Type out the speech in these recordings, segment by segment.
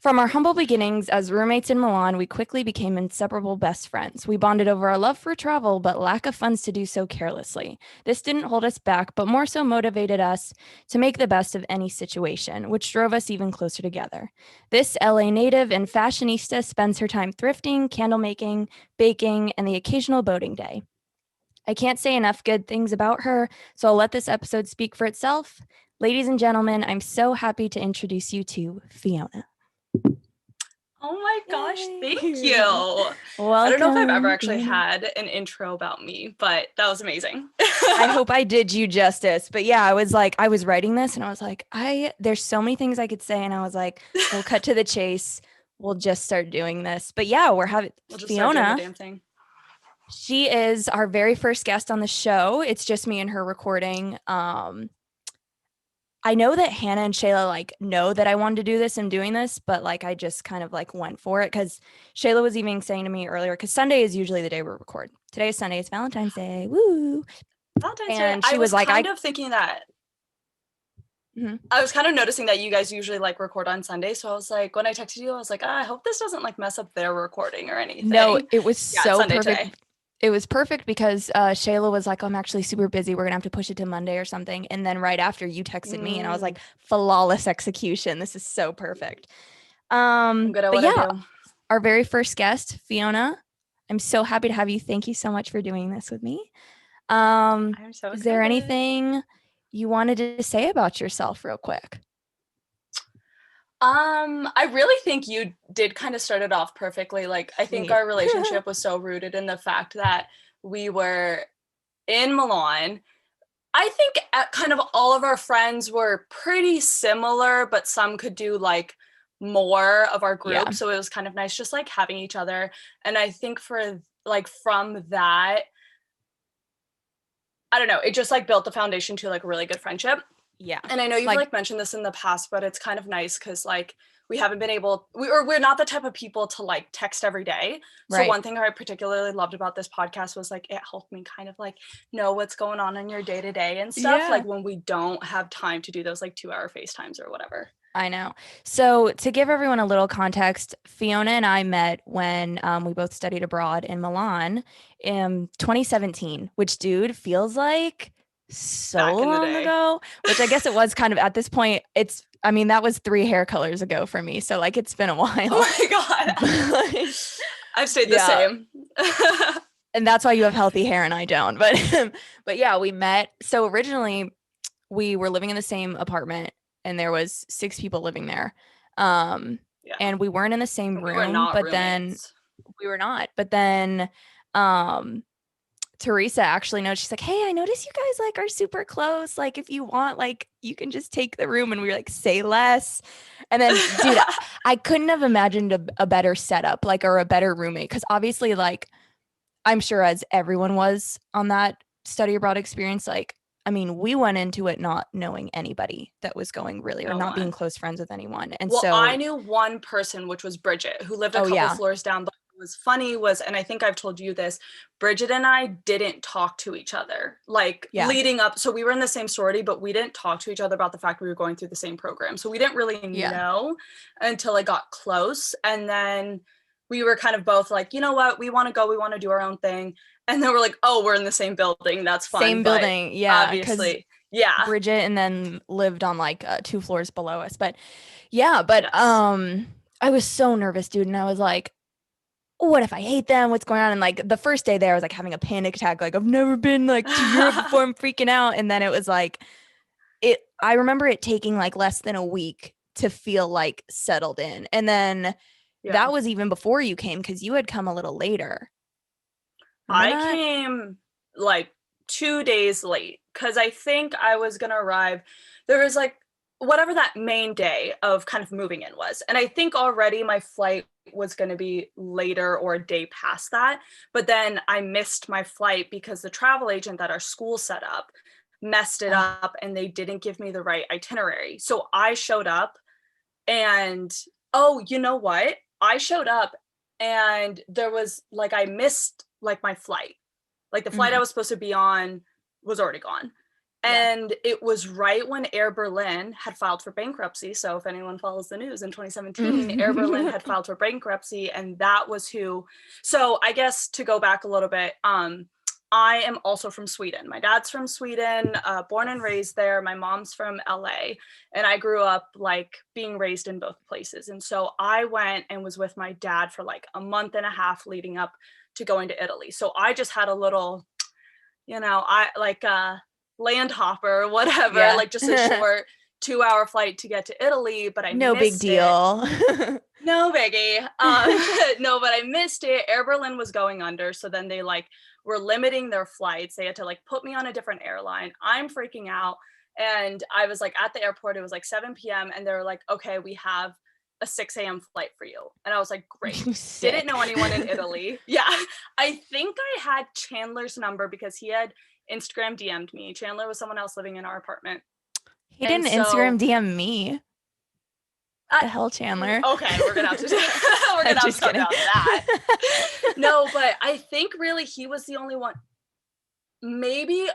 From our humble beginnings as roommates in Milan, we quickly became inseparable best friends. We bonded over our love for travel, but lack of funds to do so carelessly. This didn't hold us back, but more so motivated us to make the best of any situation, which drove us even closer together. This LA native and fashionista spends her time thrifting, candle making, baking, and the occasional boating day. I can't say enough good things about her, so I'll let this episode speak for itself. Ladies and gentlemen, I'm so happy to introduce you to Fiona. Oh my gosh, thank you. Yay. I don't know if I've ever Welcome, actually Fiona. had an intro about me, but that was amazing. I hope I did you justice. But yeah, I was writing this and I was like, there's so many things I could say. And I was like, we'll cut to the chase. We'll just start doing this. But yeah, We'll just start doing the Fiona. damn thing. She is our very first guest on the show. It's just me and her recording. I know that Hannah and Shayla know that I wanted to do this and doing this, but I just kind of went for it because Shayla was even saying to me earlier, because Sunday is usually the day we record. Today is Sunday, it's Valentine's Day. Woo. Valentine's Day. And I she was was like, kind of thinking that. Mhm. I was kind of noticing that you guys usually record on Sunday. So I was like, when I texted you, I was like, I hope this doesn't mess up their recording or anything. No, it was Yeah, it's so Sunday perfect. today. It was perfect because Shayla was like, I'm actually super busy. We're gonna have to push it to Monday or something. And then right after you texted me and I was like, flawless execution. This is so perfect. I'm good at But what I yeah, do. our very first guest, Fiona. I'm so happy to have you. Thank you so much for doing this with me. I'm so Is there excited. anything you wanted to say about yourself real quick? I really think you did kind of start it off perfectly. I think our relationship was so rooted in the fact that we were in Milan. I think kind of all of our friends were pretty similar, but some could do more of our group. Yeah. So it was kind of nice just having each other. And I think for from that, I don't know, it just built the foundation to a really good friendship. Yeah. And I know you've mentioned this in the past, but it's kind of nice because we haven't been able, we're not the type of people to text every day. So Right. one thing I particularly loved about this podcast was it helped me kind of know what's going on in your day to day and stuff. Yeah. When we don't have time to do those 2-hour FaceTimes or whatever. I know. So to give everyone a little context, Fiona and I met when we both studied abroad in Milan in 2017, which, dude, feels like so long ago, which I guess it was kind of at this point. That was 3 hair colors ago for me. So it's been a while. Oh my God. I've stayed the same. And that's why you have healthy hair and I don't. But yeah, we met. So originally we were living in the same apartment and there was 6 people living there. And we weren't in the same room, but then we were not. But then Teresa actually noticed, she's like, hey, I noticed you guys are super close. If you want, you can just take the room. And we were like, say less. And then, dude, I couldn't have imagined a better setup, or a better roommate. Cause obviously, I'm sure as everyone was on that study abroad experience, we went into it not knowing anybody that was going really, or not being close friends with anyone. And so I knew one person, which was Bridget, who lived a couple floors down. But what was funny was, and I think I've told you this, Bridget and I didn't talk to each other leading up. So we were in the same sorority, but we didn't talk to each other about the fact we were going through the same program. So we didn't really know until it got close. And then we were kind of both you know what, we want to go, we want to do our own thing. And then we're like, oh, we're in the same building. That's fine. Same building. Yeah. Obviously. Yeah. Bridget and then lived on 2 floors below us. But yeah, I was so nervous, dude. And I was like, what if I hate them? What's going on? And the first day there, I was having a panic attack. I've never been to Europe before. I'm freaking out. And then it was I remember it taking less than a week to feel settled in. And then that was even before you came, because you had come a little later. Remember I came 2 days late because I think I was going to arrive. There was whatever that main day of kind of moving in was. And I think already my flight was going to be later or a day past that. But then I missed my flight because the travel agent that our school set up messed it up and they didn't give me the right itinerary. So I showed up and, oh, you know what? I showed up and there was I missed my flight. The flight I was supposed to be on was already gone. And it was right when Air Berlin had filed for bankruptcy. So if anyone follows the news in 2017, Air Berlin had filed for bankruptcy, and that was who. So I guess to go back a little bit, I am also from Sweden. My dad's from Sweden, born and raised there. My mom's from LA, and I grew up like being raised in both places. And so I went and was with my dad for like a month and a half leading up to going to Italy. So I just had a little, I like land hopper or whatever, like just a short 2-hour flight to get to Italy, but I no big deal. No biggie. No, but I missed it. Air Berlin was going under, so then they like were limiting their flights. They had to like put me on a different airline. I'm freaking out, and I was like at the airport. It was like 7 p.m. and they were like, "Okay, we have a 6 a.m. flight for you." And I was like, "Great." Didn't know anyone in Italy. Yeah, I think I had Chandler's number because he had Instagram DM'd me. Chandler was someone else living in our apartment. He didn't Instagram DM me. What the hell, Chandler? Okay, we're gonna have to talk about that. No, but I think really he was the only one. Maybe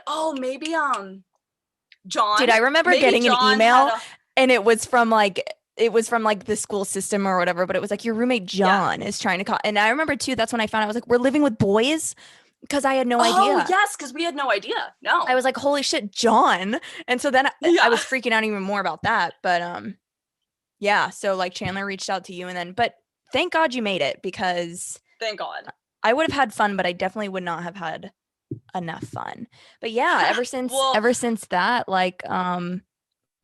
John. Dude, I remember getting an email and it was from like the school system or whatever, but it was like your roommate John is trying to call. And I remember too, that's when I found out, I was like, we're living with boys? Because I had no idea. Oh, yes, because we had no idea. No. I was like, holy shit, John. And so then I was freaking out even more about that. But yeah, so like Chandler reached out to you but thank God you made it, because thank God. I would have had fun, but I definitely would not have had enough fun. But yeah, ever since that, like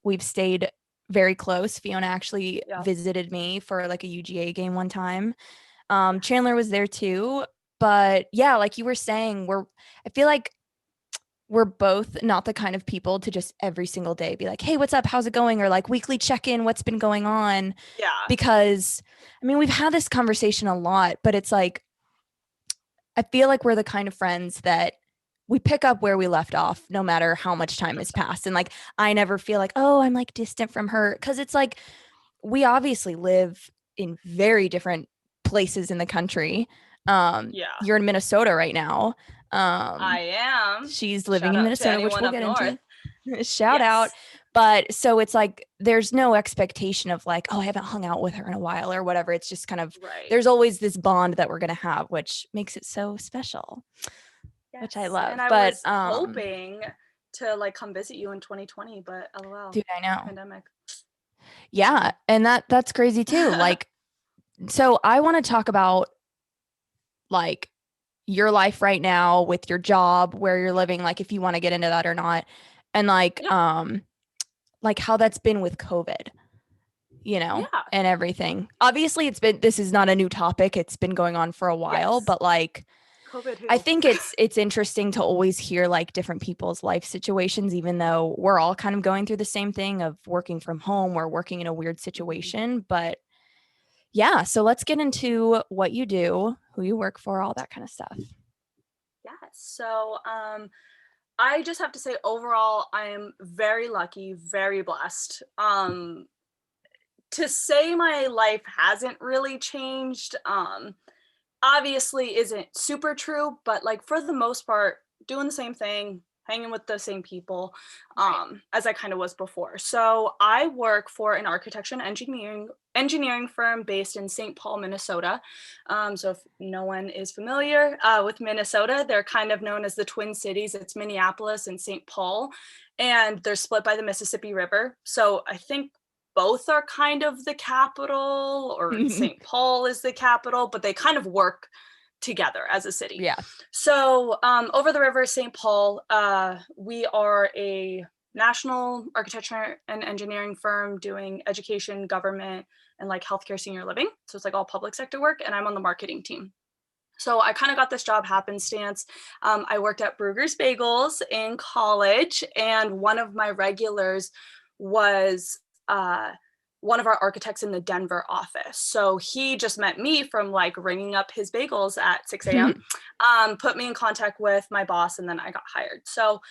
we've stayed very close. Fiona actually visited me for like a UGA game one time. Chandler was there too. But yeah, like you were saying, I feel like we're both not the kind of people to just every single day be like, hey, what's up? How's it going? Or like weekly check-in, what's been going on? Yeah. Because I mean, we've had this conversation a lot, but it's like, I feel like we're the kind of friends that we pick up where we left off, no matter how much time has passed. And like, I never feel like, oh, I'm like distant from her. Cause it's like, we obviously live in very different places in the country. You're in Minnesota right now. I am. She's living in Minnesota, which we'll get into. Shout out. But so it's like, there's no expectation of like, oh, I haven't hung out with her in a while or whatever. It's just kind of, there's always this bond that we're going to have, which makes it so special, which I love. And I was hoping to like come visit you in 2020, but LOL. Dude, I know. Pandemic. Yeah. And that's crazy too. Like, so I want to talk about like your life right now with your job, where you're living, like if you want to get into that or not. And like how that's been with COVID, and everything. Obviously this is not a new topic. It's been going on for a while, but like COVID, I think it's interesting to always hear like different people's life situations, even though we're all kind of going through the same thing of working from home or working in a weird situation. But yeah, so let's get into what you do, who you work for, all that kind of stuff. Yeah. So I just have to say, overall, I am very lucky, very blessed. To say my life hasn't really changed, obviously isn't super true, but like for the most part, doing the same thing, hanging with the same people, as I kind of was before. So I work for an architecture and engineering firm based in St. Paul, Minnesota. So if no one is familiar with Minnesota, they're kind of known as the Twin Cities. It's Minneapolis and St. Paul, and they're split by the Mississippi River. So I think both are kind of the capital, or St. Paul is the capital, but they kind of work together as a city. Yeah. So over the river, St. Paul, we are a national architecture and engineering firm doing education, government, and like healthcare, senior living. So it's like all public sector work, and I'm on the marketing team. So I kind of got this job happenstance. I worked at Bruegger's Bagels in college, and one of my regulars was one of our architects in the Denver office. So he just met me from like ringing up his bagels at 6 a.m., put me in contact with my boss, and then I got hired. So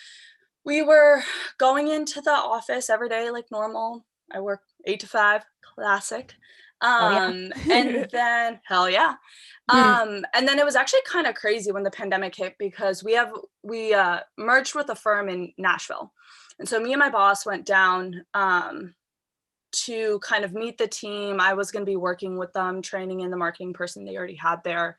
we were going into the office every day like normal. I work 8 to 5, classic. And then hell yeah. And then it was actually kind of crazy when the pandemic hit because we merged with a firm in Nashville. And so me and my boss went down to kind of meet the team. I was going to be working with them, training in the marketing person they already had there.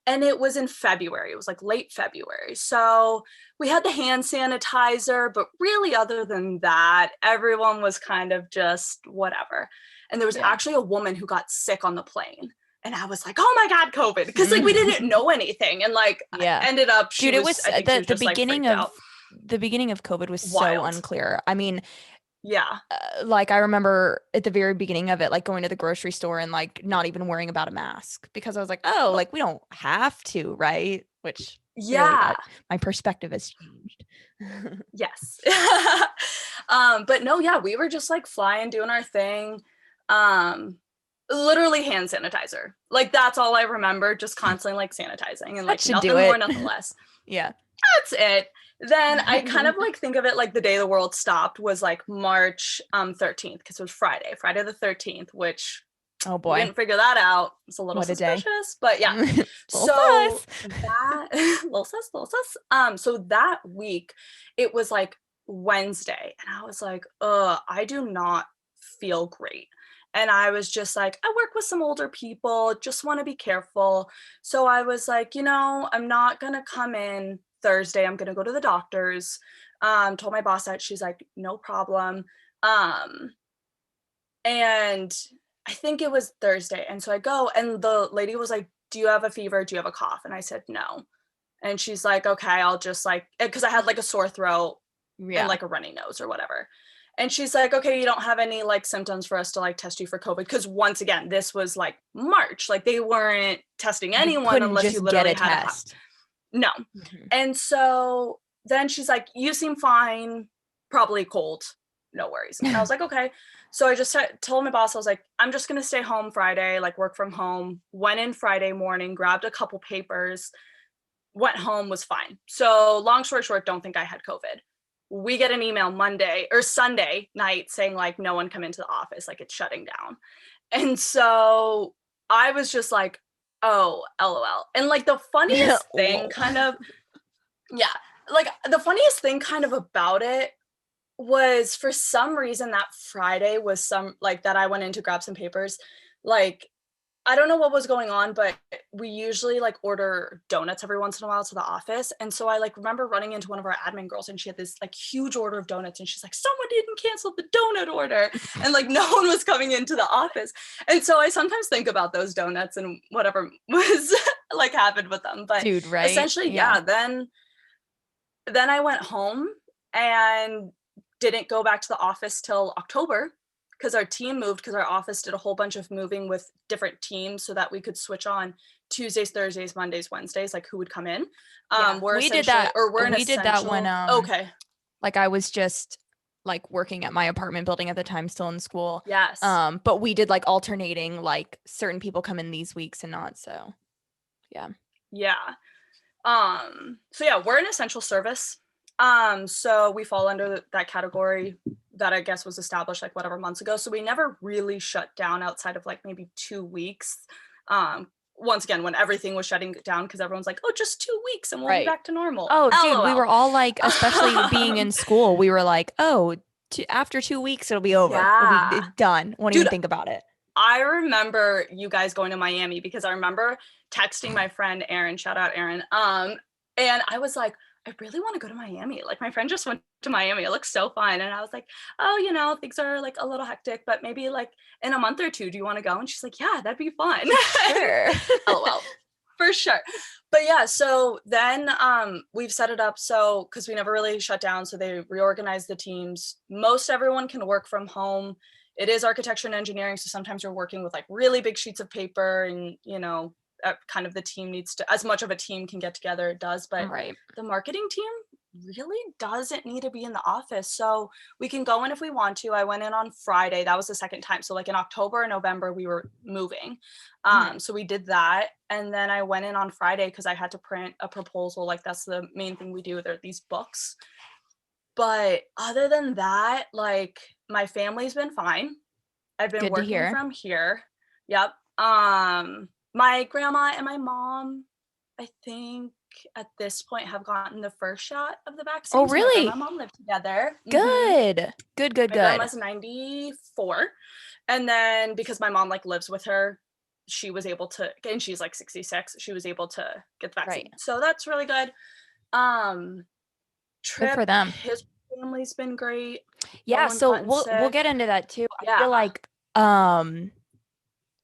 And it was in February. It was like late February. So we had the hand sanitizer, but really other than that, everyone was kind of just whatever. And there was actually a woman who got sick on the plane. And I was like, oh my God, COVID. Because like we didn't know anything. And like ended up, it was the beginning of the beginning of COVID was so unclear. I mean, like I remember at the very beginning of it, like going to the grocery store and like not even worrying about a mask because I was like, oh, like we don't have to, right? Which really, my perspective has changed. Yes. But no, we were just like flying, doing our thing. Literally hand sanitizer. Like that's all I remember, just constantly like sanitizing and like nothing more, nothing less. That's it. Then I kind of like think of it like the day the world stopped was like March 13th because it was Friday the 13th, which oh boy, we didn't figure that out. It's a little suspicious, but yeah. So that little sus. So that week it was like Wednesday and I was like, I do not feel great. And I was just like, I work with some older people, just want to be careful. So I was like, I'm not going to come in Thursday. I'm going to go to the doctor's. Told my boss that. She's like, no problem. And I think it was Thursday. And so I go and the lady was like, do you have a fever? Do you have a cough? And I said, no. And she's like, okay, I'll just like, because I had like a sore throat and like a runny nose or whatever. And she's like, okay, you don't have any like symptoms for us to like test you for COVID. Because once again, this was like March. Like they weren't testing anyone unless you literally had a test. No. And so then she's like, you seem fine, probably cold, no worries. And I was like, okay. So I just told my boss, I was like, I'm just going to stay home Friday, like work from home. Went in Friday morning, grabbed a couple papers, went home, was fine. So long story short, don't think I had COVID. We get an email Monday or Sunday night saying like, no one come into the office, like it's shutting down. And so I was just like, oh, LOL. And like the funniest thing the funniest thing kind of about it was for some reason that Friday was that I went in to grab some papers. Like, I don't know what was going on, but we usually like order donuts every once in a while to the office. And so I like remember running into one of our admin girls and she had this like huge order of donuts and she's like, someone didn't cancel the donut order. And like no one was coming into the office. And so I sometimes think about those donuts and whatever was like happened with them. But essentially, then I went home and didn't go back to the office till October. Because our team moved, because our office did a whole bunch of moving with different teams so that we could switch on Tuesdays, Thursdays, Mondays, Wednesdays, like who would come in. We did that. We did that when like I was just like working at my apartment building at the time, still in school. Yes. But we did like alternating, like certain people come in these weeks and not. So yeah. So yeah, we're an essential service. So we fall under that category that I guess was established like whatever months ago. So we never really shut down outside of like maybe 2 weeks. Once again, when everything was shutting down, because everyone's like, oh, just 2 weeks and we'll be back to normal. Oh, dude, we were all like, especially being in school, we were like, oh, after 2 weeks, it'll be over. We'll be done. Won't even think about it. I remember you guys going to Miami because I remember texting my friend Erin, shout out Erin. And I was like, I really want to go to Miami. Like my friend just went to Miami. It looks so fun. And I was like, oh, things are like a little hectic, but maybe like in a month or two, do you want to go? And she's like, yeah, that'd be fun. Sure. LOL. For sure. But yeah, so then we've set it up so because we never really shut down. So they reorganized the teams. Most everyone can work from home. It is architecture and engineering. So sometimes you're working with like really big sheets of paper and, kind of the team needs to, as much of a team can get together, it does, but the marketing team really doesn't need to be in the office. So we can go in if we want to. I went in on Friday. That was the second time. So like in October and November, we were moving. So we did that. And then I went in on Friday because I had to print a proposal. Like that's the main thing we do. There are these books. But other than that, like my family's been fine. I've been working from here. Yep. My grandma and my mom, I think at this point have gotten the first shot of the Oh, vaccine. So my grandma really? and mom live together. Good. Good. My grandma's 94. And then because my mom like lives with her, she was able to, and she's like 66, she was able to get the vaccine. Right. So that's really good. Good Trip, for them. his family's been great. No Yeah, one's so gotten we'll sick. get into that too. I Yeah. feel like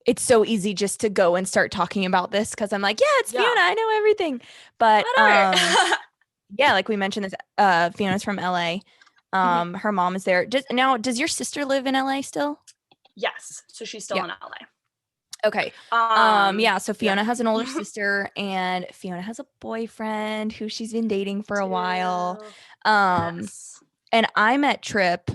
it's so easy just to go and start talking about this because I'm like, yeah, it's Yeah. Fiona, I know everything. But Whatever. yeah, like we mentioned this, Fiona's from LA. Her mom is there. Does your sister live in LA still? Yes. So she's still Yeah. in LA. Okay. Yeah, so Fiona has an older sister and Fiona has a boyfriend who she's been dating for a while. Yes. And I met Trip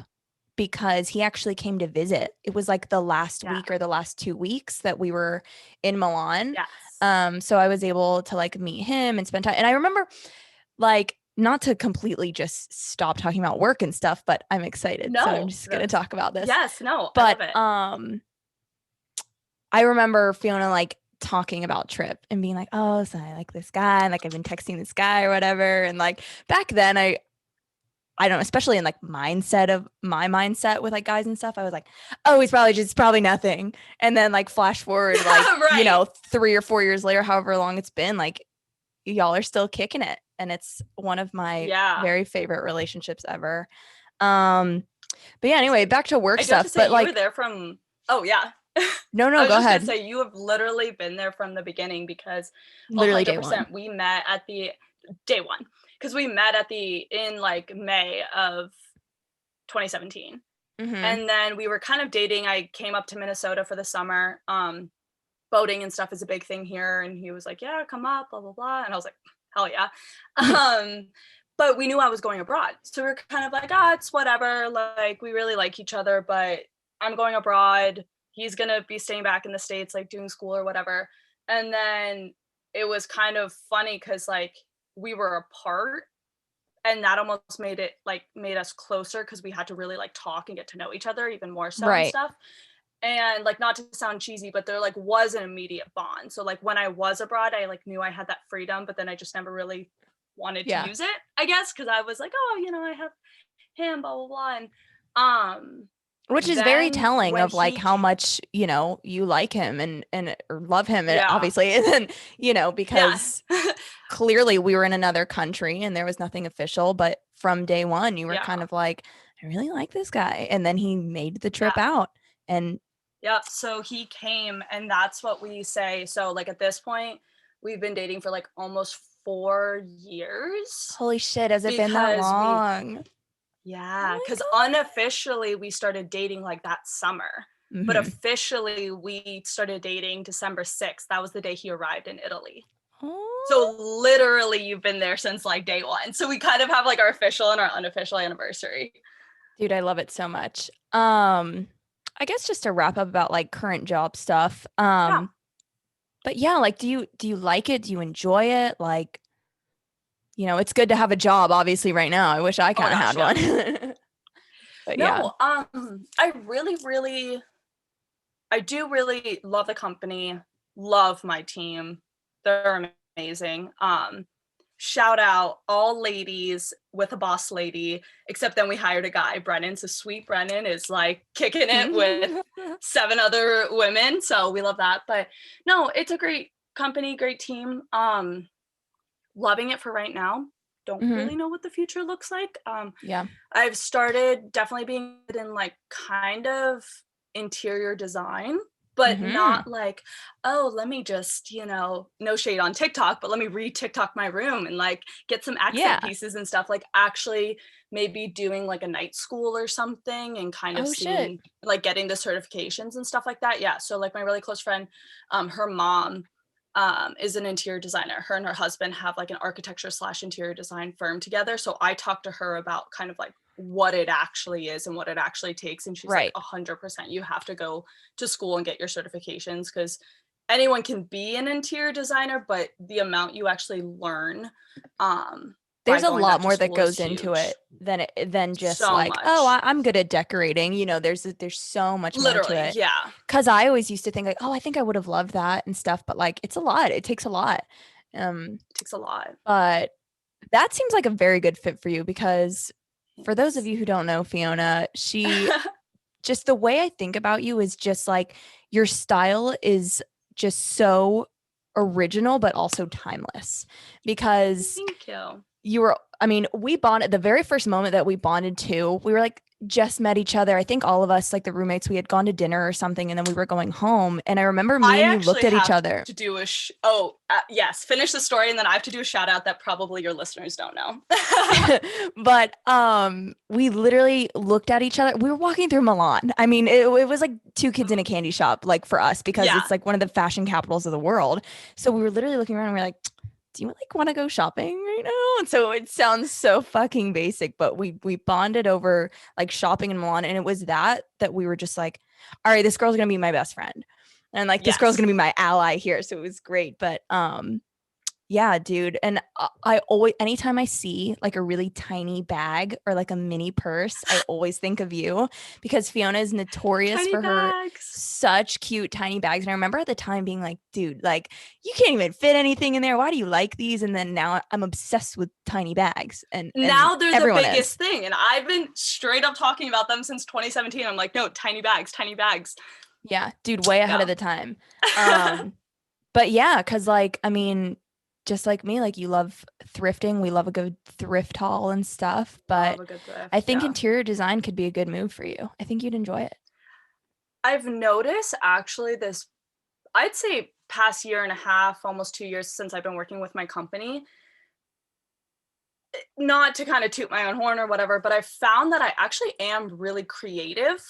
because he actually came to visit. It was like the last Yeah. week or the last 2 weeks that we were in Milan. Yes. So I was able to like meet him and spend time. And I remember like not to completely just stop talking about work and stuff, but I'm excited. So I'm No. just gonna talk about this. Yes. No. I But love it. I remember Fiona like talking about Trip and being like, oh, so I like this guy, and like I've been texting this guy or whatever. And like back then I don't know, especially in like my mindset with like guys and stuff, I was like, oh, he's probably nothing. And then like flash forward like, Right. 3 or 4 years later, however long it's been, like y'all are still kicking it. And it's one of my Yeah. very favorite relationships ever. But yeah, anyway, back to work I do have to stuff. say But you were like, there from, oh yeah. no, I was go just gonna ahead. say you have literally been there from the beginning because Literally day one. 100% we met at the day one because we met in like May of 2017. Mm-hmm. And then we were kind of dating. I came up to Minnesota for the summer. Boating and stuff is a big thing here. And he was like, yeah, come up, blah, blah, blah. And I was like, hell yeah. But we knew I was going abroad. So we were kind of like, it's whatever. Like, we really like each other, but I'm going abroad. He's going to be staying back in the States, like doing school or whatever. And then it was kind of funny because like we were apart and that almost made us closer because we had to really like talk and get to know each other even more so and Right. stuff. And like not to sound cheesy, but there like was an immediate bond. So like when I was abroad, I like knew I had that freedom, but then I just never really wanted to Yeah. use it, I guess, because I was like, oh, I have him, blah blah blah. And um Which is very then telling when of like he how much, you like him and or love him, yeah. obviously. And then, Yeah. because clearly we were in another country and there was nothing official, but from day one you were Yeah. kind of like, I really like this guy. And then he made the trip Yeah. out. And Yep. So he came, and that's what we say. So, like, at this point, we've been dating for like almost 4 years holy shit, has it been that because long? yeah, Oh because unofficially we started dating like that summer, my but God. officially we started dating December 6th. That was the day he arrived in Italy. Oh, So, literally, you've been there since like day one. So, we kind of have like our official and our unofficial anniversary. dude, I love it so much. I guess just to wrap up about like current job stuff. Yeah. But yeah, like do you like it? Do you enjoy it? Like, it's good to have a job, obviously, right now. I wish I Oh my kind of gosh. had Yeah. one. But yeah. No, I really, really I do really love the company, love my team. They're amazing. Shout out all ladies with a boss lady, except then we hired a guy, Brennan. So sweet Brennan is like kicking it with 7 other women. So we love that. But no, it's a great company, great team. Loving it for right now. Don't Hmm. really know what the future looks like. Yeah. I've started definitely being in like kind of interior design, but Hmm. not like, oh, let me just, no shade on TikTok, but let me re-TikTok my room and like get some accent Yeah. pieces and stuff. Like actually maybe doing like a night school or something and kind of Oh shit. seeing like getting the certifications and stuff like that. Yeah. So like my really close friend, her mom is an interior designer. Her and her husband have like an architecture / interior design firm together. So I talked to her about kind of like what it actually is and what it actually takes. And she's like, Right. 100%, you have to go to school and get your certifications because anyone can be an interior designer, but the amount you actually learn by There's a going lot back to more that school is goes into huge. it than just So like, oh, much. I'm good at decorating. There's so much more to Literally, it. yeah. Because I always used to think like, oh, I think I would have loved that and stuff, but like it's a lot. It takes a lot. It takes a lot. But that seems like a very good fit for you because for those of Thanks. you who don't know Fiona, she just the way I think about you is just like your style is just so original but also timeless because Thank you. you were I mean, we bonded the very first moment that we bonded too. We were like just met each other. I think all of us, like the roommates, we had gone to dinner or something, and then we were going home. And I remember me I and you looked actually at each have other. to do a yes, finish the story, and then I have to do a shout out that probably your listeners don't know. But we literally looked at each other. We were walking through Milan. I mean, it was like two kids in a candy shop, like for us, because Yeah. it's like one of the fashion capitals of the world. So we were literally looking around and we are like, do you like want to go shopping right now? And so it sounds so fucking basic, but we bonded over like shopping in Milan. And it was that we were just like, all right, this girl's gonna be my best friend. And like this girl's Yes. gonna be my ally here. So it was great. But yeah, dude. And I always, anytime I see like a really tiny bag or like a mini purse, I always think of you because Fiona is notorious Tiny for her bags. such cute tiny bags. And I remember at the time being like, dude, like you can't even fit anything in there. Why do you like these? And then now I'm obsessed with tiny bags and Now they're the everyone is. biggest thing. And I've been straight up talking about them since 2017. I'm like, no, tiny bags, tiny bags. Yeah, dude, way ahead of Yeah. the time. But yeah, because like, I mean, just like me, like you love thrifting. We love a good thrift haul and stuff. Love But a good I thrift. think Yeah. interior design could be a good move for you. I think you'd enjoy it. I've noticed actually this, I'd say past year and a half, almost 2 years since I've been working with my company, not to kind of toot my own horn or whatever, but I found that I actually am really creative.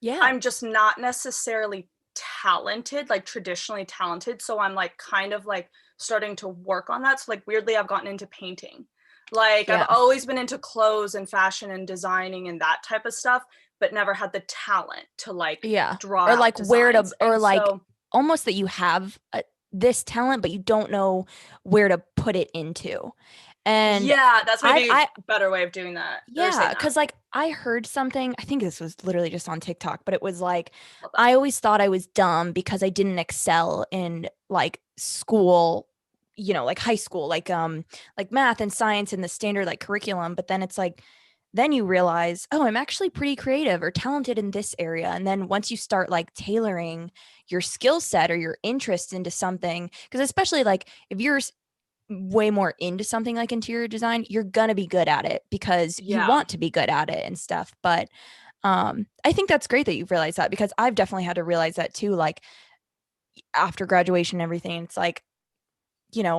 Yeah. I'm just not necessarily talented, like traditionally talented. So I'm like kind of like starting to work on that. So like weirdly, I've gotten into painting. Like I've Yeah. always been into clothes and fashion and designing and that type of stuff, but never had the talent to like Yeah. draw Or out like where to, designs. or And like so almost that you have this talent, but you don't know where to put it into. And yeah, that's maybe I a better way of doing that or yeah, saying that. because like I heard something, I think this was literally just on TikTok, but it was like Love that. I always thought I was dumb because I didn't excel in like school, like high school, like math and science and the standard like curriculum. But then it's like then you realize, oh, I'm actually pretty creative or talented in this area. And then once you start like tailoring your skill set or your interest into something, because especially like if you're way more into something like interior design, you're gonna be good at it because you Yeah. want to be good at it and stuff. But I think that's great that you've realized that because I've definitely had to realize that too. Like after graduation and everything, it's like,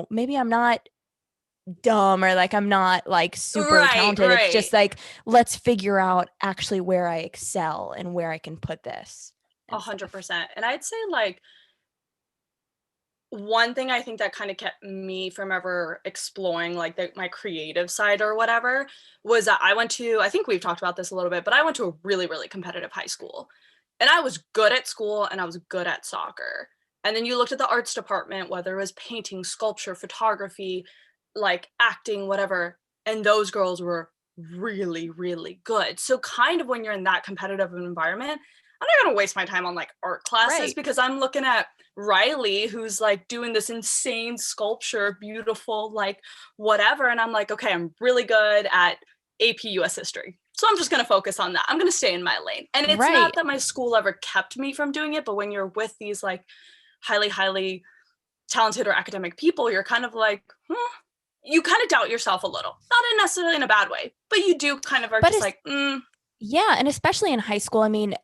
maybe I'm not dumb or like I'm not like super Right, talented. It's right. just like, let's figure out actually where I excel and where I can put this A and hundred stuff. percent. And I'd say like one thing I think that kind of kept me from ever exploring like my creative side or whatever was that I went to, I think we've talked about this a little bit, but I went to a really, really competitive high school. And I was good at school and I was good at soccer. And then you looked at the arts department, whether it was painting, sculpture, photography, like acting, whatever. And those girls were really, really good. So, kind of when you're in that competitive environment, I'm not going to waste my time on like art classes Right. because I'm looking at Riley, who's like doing this insane sculpture, beautiful, like whatever. And I'm like, okay, I'm really good at AP US history. So I'm just going to focus on that. I'm going to stay in my lane. And it's Right. not that my school ever kept me from doing it, but when you're with these like highly, highly talented or academic people, you're kind of like, you kind of doubt yourself a little. Not necessarily in a bad way, but you do kind of are But just it's like, yeah, and especially in high school, I mean,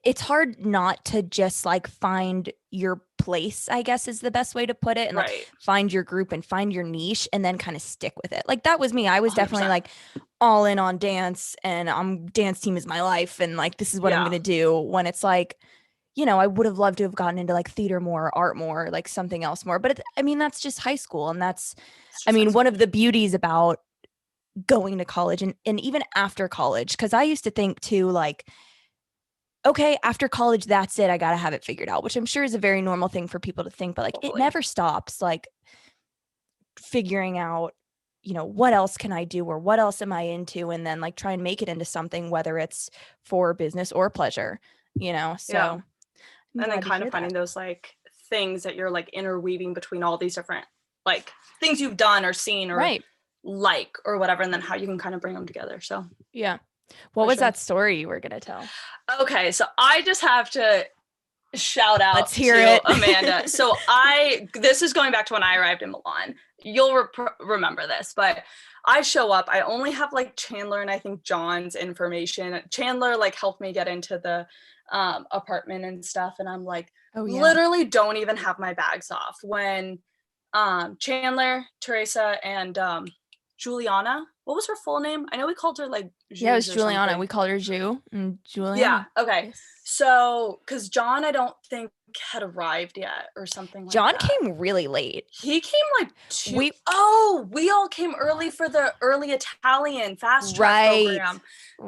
it's hard not to just like find your place, I guess is the best way to put it, and like right, find your group and find your niche and then kind of stick with it. Like that was me. I was definitely 100%. like all in on dance and dance team is my life and like this is what I'm Yeah, going to do when it's like I would have loved to have gotten into like theater more, art more, like something else more. But I mean, that's just high school. And it's I just high mean, one school. of the beauties about going to college and even after college, because I used to think too, like, okay, after college, that's it. I got to have it figured out, which I'm sure is a very normal thing for people to think, but like it Totally. never stops, like figuring out, what else can I do, or what else am I into, and then like try and make it into something, whether it's for business or pleasure, so I'm and then glad to kind hear of finding that. those like things that you're like interweaving between all these different like things you've done or seen or Right. like or whatever, and then how you can kind of bring them together. So Yeah. What was that story you were gonna tell? Okay, so I just have to shout Let's out hear to it. Amanda. So this is going back to when I arrived in Milan. You'll remember this, but I show up. I only have like Chandler and I think John's information. Chandler like helped me get into the apartment and stuff, and I'm like, literally don't even have my bags off when Chandler, Teresa, and Juliana. What was her full name? I know we called her like Yeah, it was Jules or Juliana. something. We called her Ju and Yeah. Juliana. Okay. Yes. So, because John, I don't think had arrived yet or something like John that. came really late. He came like we all came early for the early Italian fast track program.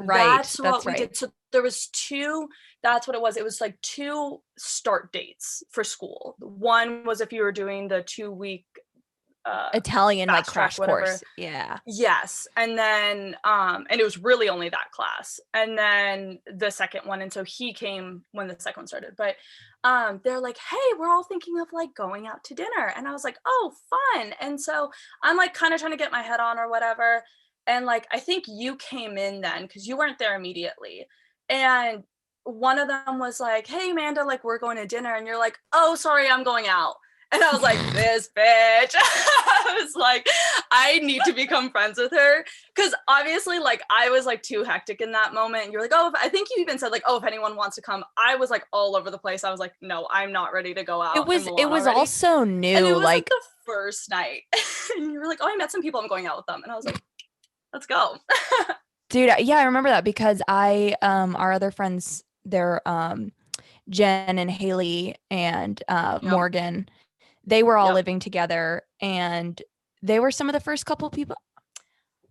That's what we did. So there was two. That's what it was. It was like two start dates for school. One was if you were doing the 2-week Italian like crash whatever. course. Yeah. Yes. And then and it was really only that class. And then the second one, and so he came when the second one started. But they're like, hey, we're all thinking of like going out to dinner. And I was like, oh, fun. And so I'm like kind of trying to get my head on or whatever. And like I think you came in then because you weren't there immediately. And one of them was like, hey, Amanda, like we're going to dinner. And you're like, oh, sorry, I'm going out. And I was like, this bitch. I was like, I need to become friends with her. Because obviously, like, I was like too hectic in that moment. And you're like, oh, I think you even said like, oh, if anyone wants to come. I was like all over the place. I was like, no, I'm not ready to go out. It was also new. And it was like the first night. And you were like, oh, I met some people. I'm going out with them. And I was like, let's go. Dude, yeah, I remember that because our other friends, they're Jen and Haley and Morgan. They were all living together, and they were some of the first couple people.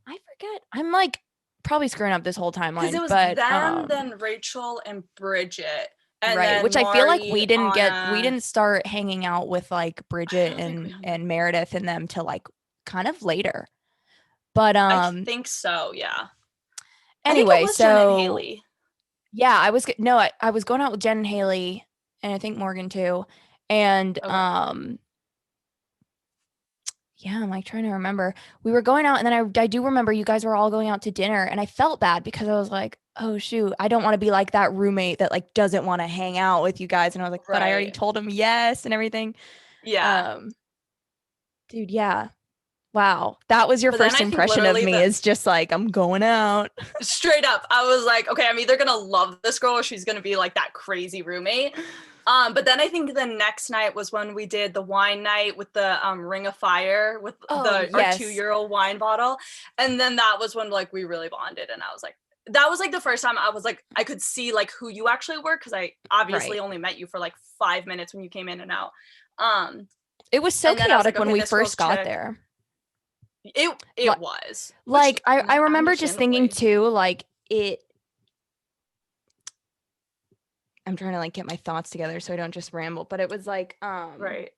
I forget. I'm like probably screwing up this whole timeline. Because it was them, then Rachel and Bridget. And right, which I feel like we didn't start hanging out with like Bridget and Meredith and them till like kind of later. But I think so, yeah. Anyway, so Jen and Haley. Yeah, I was going out with Jen and Haley, and I think Morgan too. And yeah, I'm like trying to remember. We were going out, and then I do remember you guys were all going out to dinner, and I felt bad because I was like, oh shoot, I don't want to be like that roommate that like doesn't want to hang out with you guys. And I was like, but I already told him yes and everything. Yeah. Dude, yeah. Wow. That was your first impression of me is just like, I'm going out. Straight up. I was like, okay, I'm either going to love this girl or she's going to be like that crazy roommate. But then I think the next night was when we did the wine night with the Ring of Fire with our 2-year-old wine bottle. And then that was when like we really bonded. And I was like, that was like the first time I was like, I could see like who you actually were. Cause I obviously only met you for like 5 minutes when you came in and out. It was so chaotic when we first got there. It was. Like, I remember just thinking too, like I'm trying to like get my thoughts together so I don't just ramble, but it was like, right.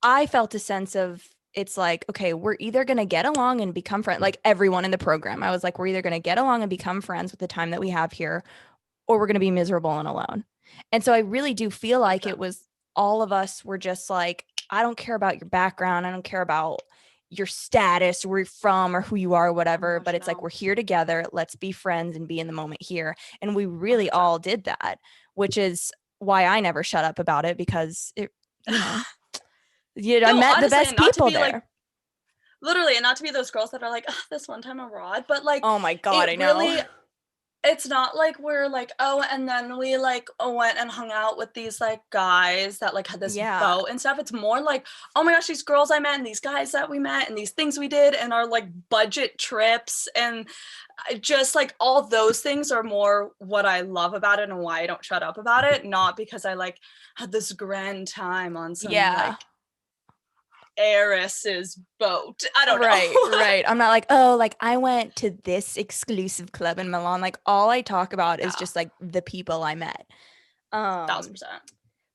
I felt a sense of, it's like, okay, we're either going to get along and become friends, like everyone in the program. I was like, we're either going to get along and become friends with the time that we have here, or we're going to be miserable and alone. And so I really do feel like it was all of us were just like, I don't care about your background. I don't care about your status, where you're from or who you are, or whatever. But it's like, we're here together. Let's be friends and be in the moment here. And we really all did that, which is why I never shut up about it, because it, I met the best people there. Like, literally, and not to be those girls that are like, oh, this one time abroad, but like, oh my God, I know. Really, it's not like we're like, oh, and then we like went and hung out with these like guys that like had this boat and stuff. It's more like, oh my gosh, these girls I met and these guys that we met and these things we did and our like budget trips and just like all those things are more what I love about it and why I don't shut up about it. Not because I like had this grand time on some like heiress's boat. I don't know. Right. I'm not like, oh, like I went to this exclusive club in Milan. Like all I talk about is just like the people I met. 1000%.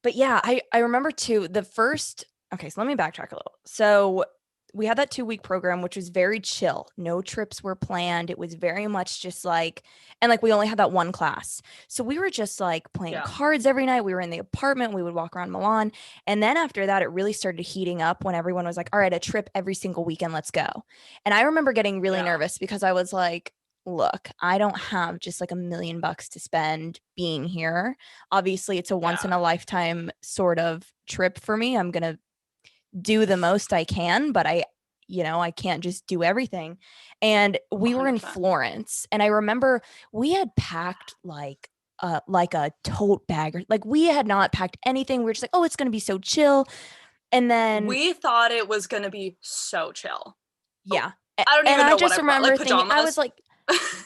But yeah, I remember too the first. Okay, so let me backtrack a little. So we had that 2-week program, which was very chill. No trips were planned. It was very much just like, and like we only had that one class. So we were just like playing Yeah. cards every night. We were in the apartment. We would walk around Milan. And then after that, it really started heating up when everyone was like, all right, a trip every single weekend. Let's go. And I remember getting really Yeah. nervous because I was like, look, I don't have just like $1 million to spend being here. Obviously, it's a once in Yeah. a lifetime sort of trip for me. I'm going to do the most I can, but I can't just do everything. And we were in 100%. Florence, and I remember we had packed like a tote bag, or like we had not packed anything. We were just like, oh, it's going to be so chill. And then We thought it was going to be so chill. Oh, yeah. I don't And even I know what just I brought. Like remember thinking, I was pajamas. like,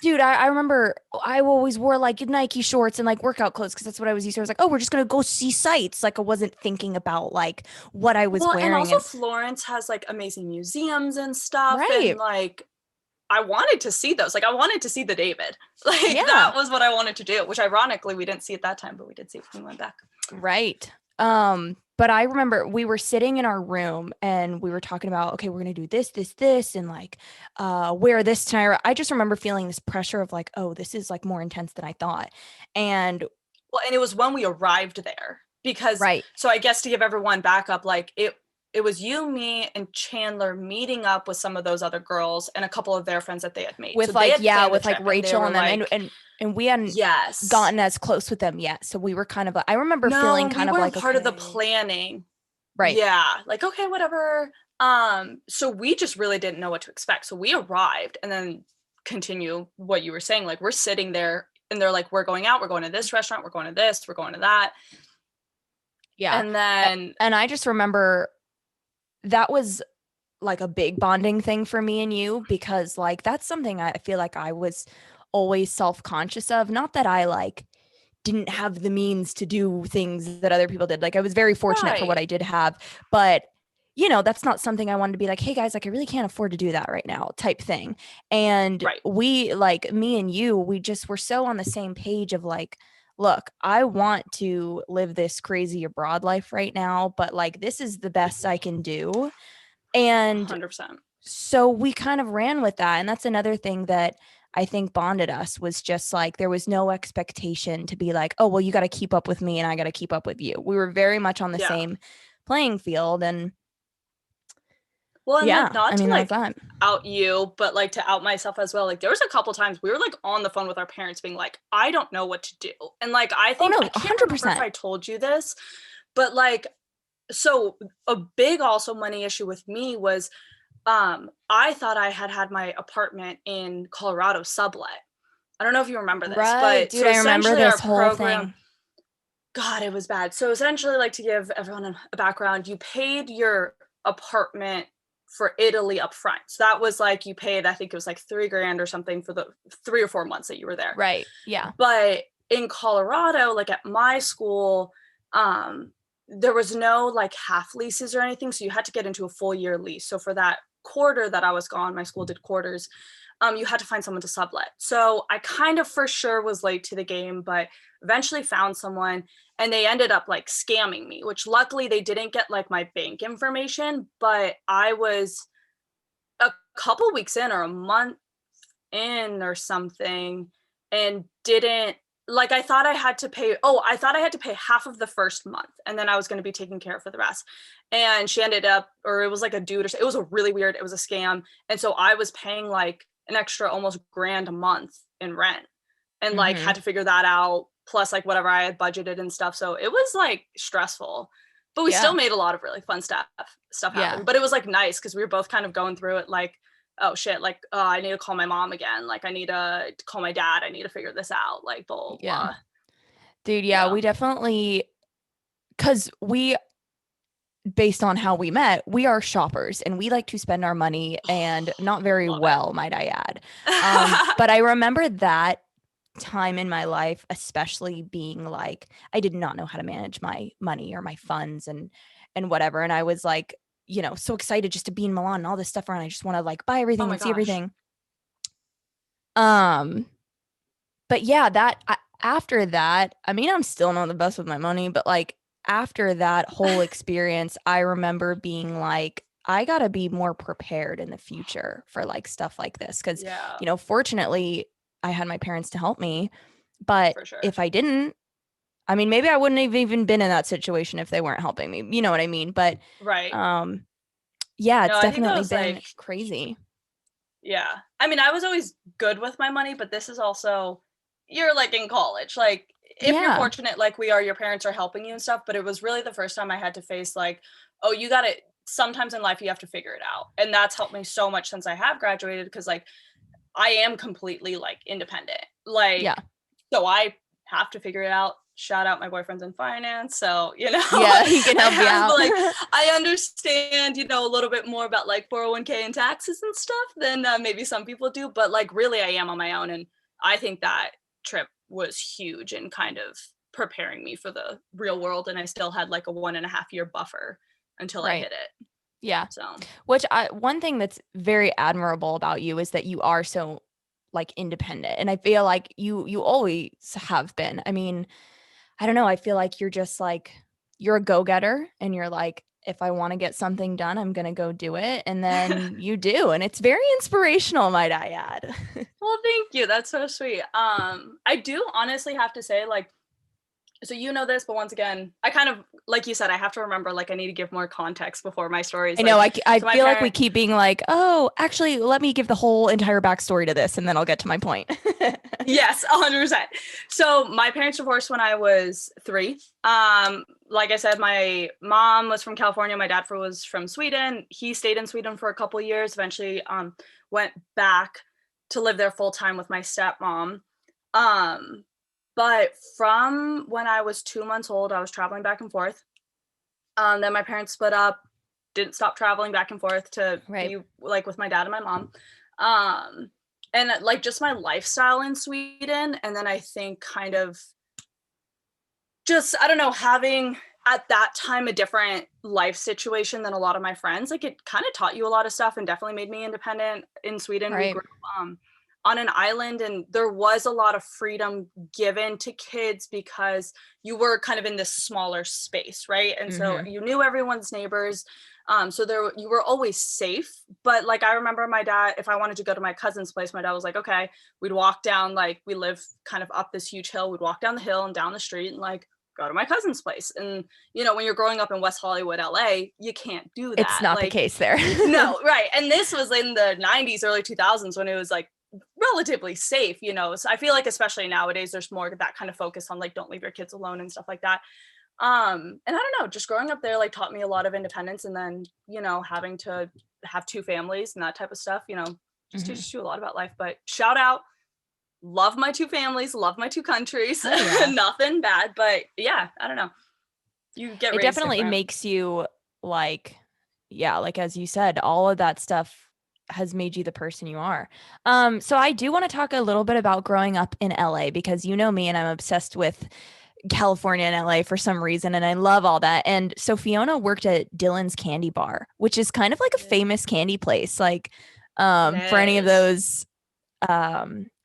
dude, I remember I always wore like Nike shorts and like workout clothes because that's what I was used to. I was like, oh, we're just gonna go see sights. Like I wasn't thinking about like what I was Well, and wearing. also And Florence has like amazing museums and stuff. right. And like, I wanted to see those. Like, I wanted to see the David. Like, that Yeah. was what I wanted to do, which ironically we didn't see at that time, but we did see it when we went back. Right. But I remember we were sitting in our room and we were talking about, okay, we're gonna do this, this, this, and like wear this tonight. I just remember feeling this pressure of like, oh, this is like more intense than I thought. And Well, and it was when we arrived there because, right. so I guess to give everyone backup, like it was you, me, and Chandler meeting up with some of those other girls and a couple of their friends that they had made. So With they like, had yeah, planned the with like trip and they Rachel were and them, and like, and we hadn't yes. gotten as close with them yet. So we were kind of I remember No, feeling we kind of weren't like, part of the okay, planning. right. Yeah, like okay, whatever. So we just really didn't know what to expect. So we arrived and then continue what you were saying. Like we're sitting there and they're like, we're going out, we're going to this restaurant, we're going to this, we're going to that. Yeah. And then And I just remember that was like a big bonding thing for me and you because like that's something I feel like I was always self-conscious of. Not that I like didn't have the means to do things that other people did. Like I was very fortunate for what right, I did have, but that's not something I wanted to be like, hey guys, like I really can't afford to do that right now type thing. And right, we like me and you, we just were so on the same page of like, look, I want to live this crazy abroad life right now, but like this is the best I can do. And 100%. so we kind of ran with that. And that's another thing that I think bonded us was just like there was no expectation to be like, oh, well, you got to keep up with me and I got to keep up with you. We were very much on the Yeah. same playing field. And Well, and like yeah, I not to mean, that was like that. out you, but like to out myself as well. Like there was a couple times we were like on the phone with our parents being like, I don't know what to do. And like I Oh, think no, I can't remember if 100%. I told you this, but like so a big also money issue with me was I thought I had my apartment in Colorado sublet. I don't know if you remember this, Right. but Dude, so I remember essentially our this whole program, thing. God, it was bad. So essentially, like to give everyone a background, you paid your apartment for Italy up front. So that was like you paid, I think it was like $3,000 or something for the 3 or 4 months that you were there. Right. Yeah. But in Colorado, like at my school, there was no like half leases or anything. So you had to get into a full year lease. So for that quarter that I was gone, my school did quarters. You had to find someone to sublet. So I kind of for sure was late to the game, but eventually found someone and they ended up like scamming me, which luckily they didn't get like my bank information, but I was a couple weeks in or a month in or something and didn't like I thought I had to pay half of the first month and then I was going to be taken care of for the rest. And she ended up or it was like a dude or it was a really weird, it was a scam. And so I was paying like an extra almost grand a month in rent and like Mm-hmm. had to figure that out plus like whatever I had budgeted and stuff. So it was like stressful. But we still Yeah. made a lot of really fun stuff Yeah. happen. But it was like nice because we were both kind of going through it like oh shit, like I need to call my mom again. Like I need to call my dad. I need to figure this out. Like blah blah. Yeah. Blah. Dude, yeah, Yeah. we definitely, because we, based on how we met, we are shoppers and we like to spend our money and not very Love it. well, might I add. But I remember that time in my life, especially being like, I did not know how to manage my money or my funds and whatever. And I was like, so excited just to be in Milan and all this stuff around. I just want to like buy Oh everything my and see gosh. everything. Um, but yeah, after that, I mean, I'm still not the best with my money, but like after that whole experience, I remember being like, I got to be more prepared in the future for like stuff like this. Cause, Yeah, you know, fortunately, I had my parents to help me. But for sure. if I didn't, I mean, maybe I wouldn't have even been in that situation if they weren't helping me. You know what I mean? But Right. yeah, No, it's I think that definitely was been like, crazy. yeah. I mean, I was always good with my money, but this is also, you're like in college. Like, if you're Yeah. fortunate, like we are, your parents are helping you and stuff, but it was really the first time I had to face, like, oh, you got to, sometimes in life, you have to figure it out. And that's helped me so much since I have graduated because, like, I am completely like independent. Yeah. Like, so I have to figure it out. Shout out my boyfriend's in finance. So, Yeah. He can I help you have out. like, I understand, a little bit more about like 401k and taxes and stuff than maybe some people do. But like, really, I am on my own. And I think that trip was huge in kind of preparing me for the real world. And I still had like a 1.5 year buffer until I Right. hit it. Yeah. So, One thing that's very admirable about you is that you are so like independent. And I feel like you always have been. I mean, I don't know. I feel like you're just like, you're a go-getter and you're like, if I want to get something done, I'm going to go do it. And then you do. And it's very inspirational, might I add. well, thank you. That's so sweet. I do honestly have to say, like, so this, but once again, I kind of, like you said, I have to remember, like, I need to give more context before my stories. I know. Like, I so my feel like we parent, keep being like, oh, actually, let me give the whole entire backstory to this and then I'll get to my point. yes, 100%. So my parents divorced when I was 3. Like I said, my mom was from California. My dad was from Sweden. He stayed in Sweden for a couple years. Eventually, went back to live there full time with my stepmom. Um, but from when I was 2 months old, I was traveling back and forth. Then my parents split up, didn't stop traveling back and forth to Right. be like with my dad and my mom. Um, and like just my lifestyle in Sweden. And then I think kind of just, I don't know, having at that time a different life situation than a lot of my friends, like it kind of taught you a lot of stuff and definitely made me independent. In Sweden, we Right. grew up on an island, and there was a lot of freedom given to kids because you were kind of in this smaller space, right? And so Mm-hmm. you knew everyone's neighbors. So you were always safe. But like I remember my dad, if I wanted to go to my cousin's place, my dad was like, okay, we'd walk down, like we live kind of up this huge hill, we'd walk down the hill and down the street and like go to my cousin's place. And when you're growing up in West Hollywood, LA, you can't do It's that. not the Like, case there. no, right. And this was in the 90s, early 2000s when it was like relatively safe, So I feel like especially nowadays there's more that kind of focus on like don't leave your kids alone and stuff like that. And I don't know, just growing up there like taught me a lot of independence, and then, having to have 2 families and that type of stuff, just Hmm. teaches you a lot about life. But shout out, love my 2 families, love my 2 countries. Oh yeah. Nothing bad, but yeah, I don't know. You get It raised definitely different. makes you like, yeah, like as you said, all of that stuff has made you the person you are. So I do want to talk a little bit about growing up in LA because you know me and I'm obsessed with California and LA for some reason and I love all that. And so Fiona worked at Dylan's Candy Bar, which is kind of like a Yeah. famous candy place. Like It for any of is. those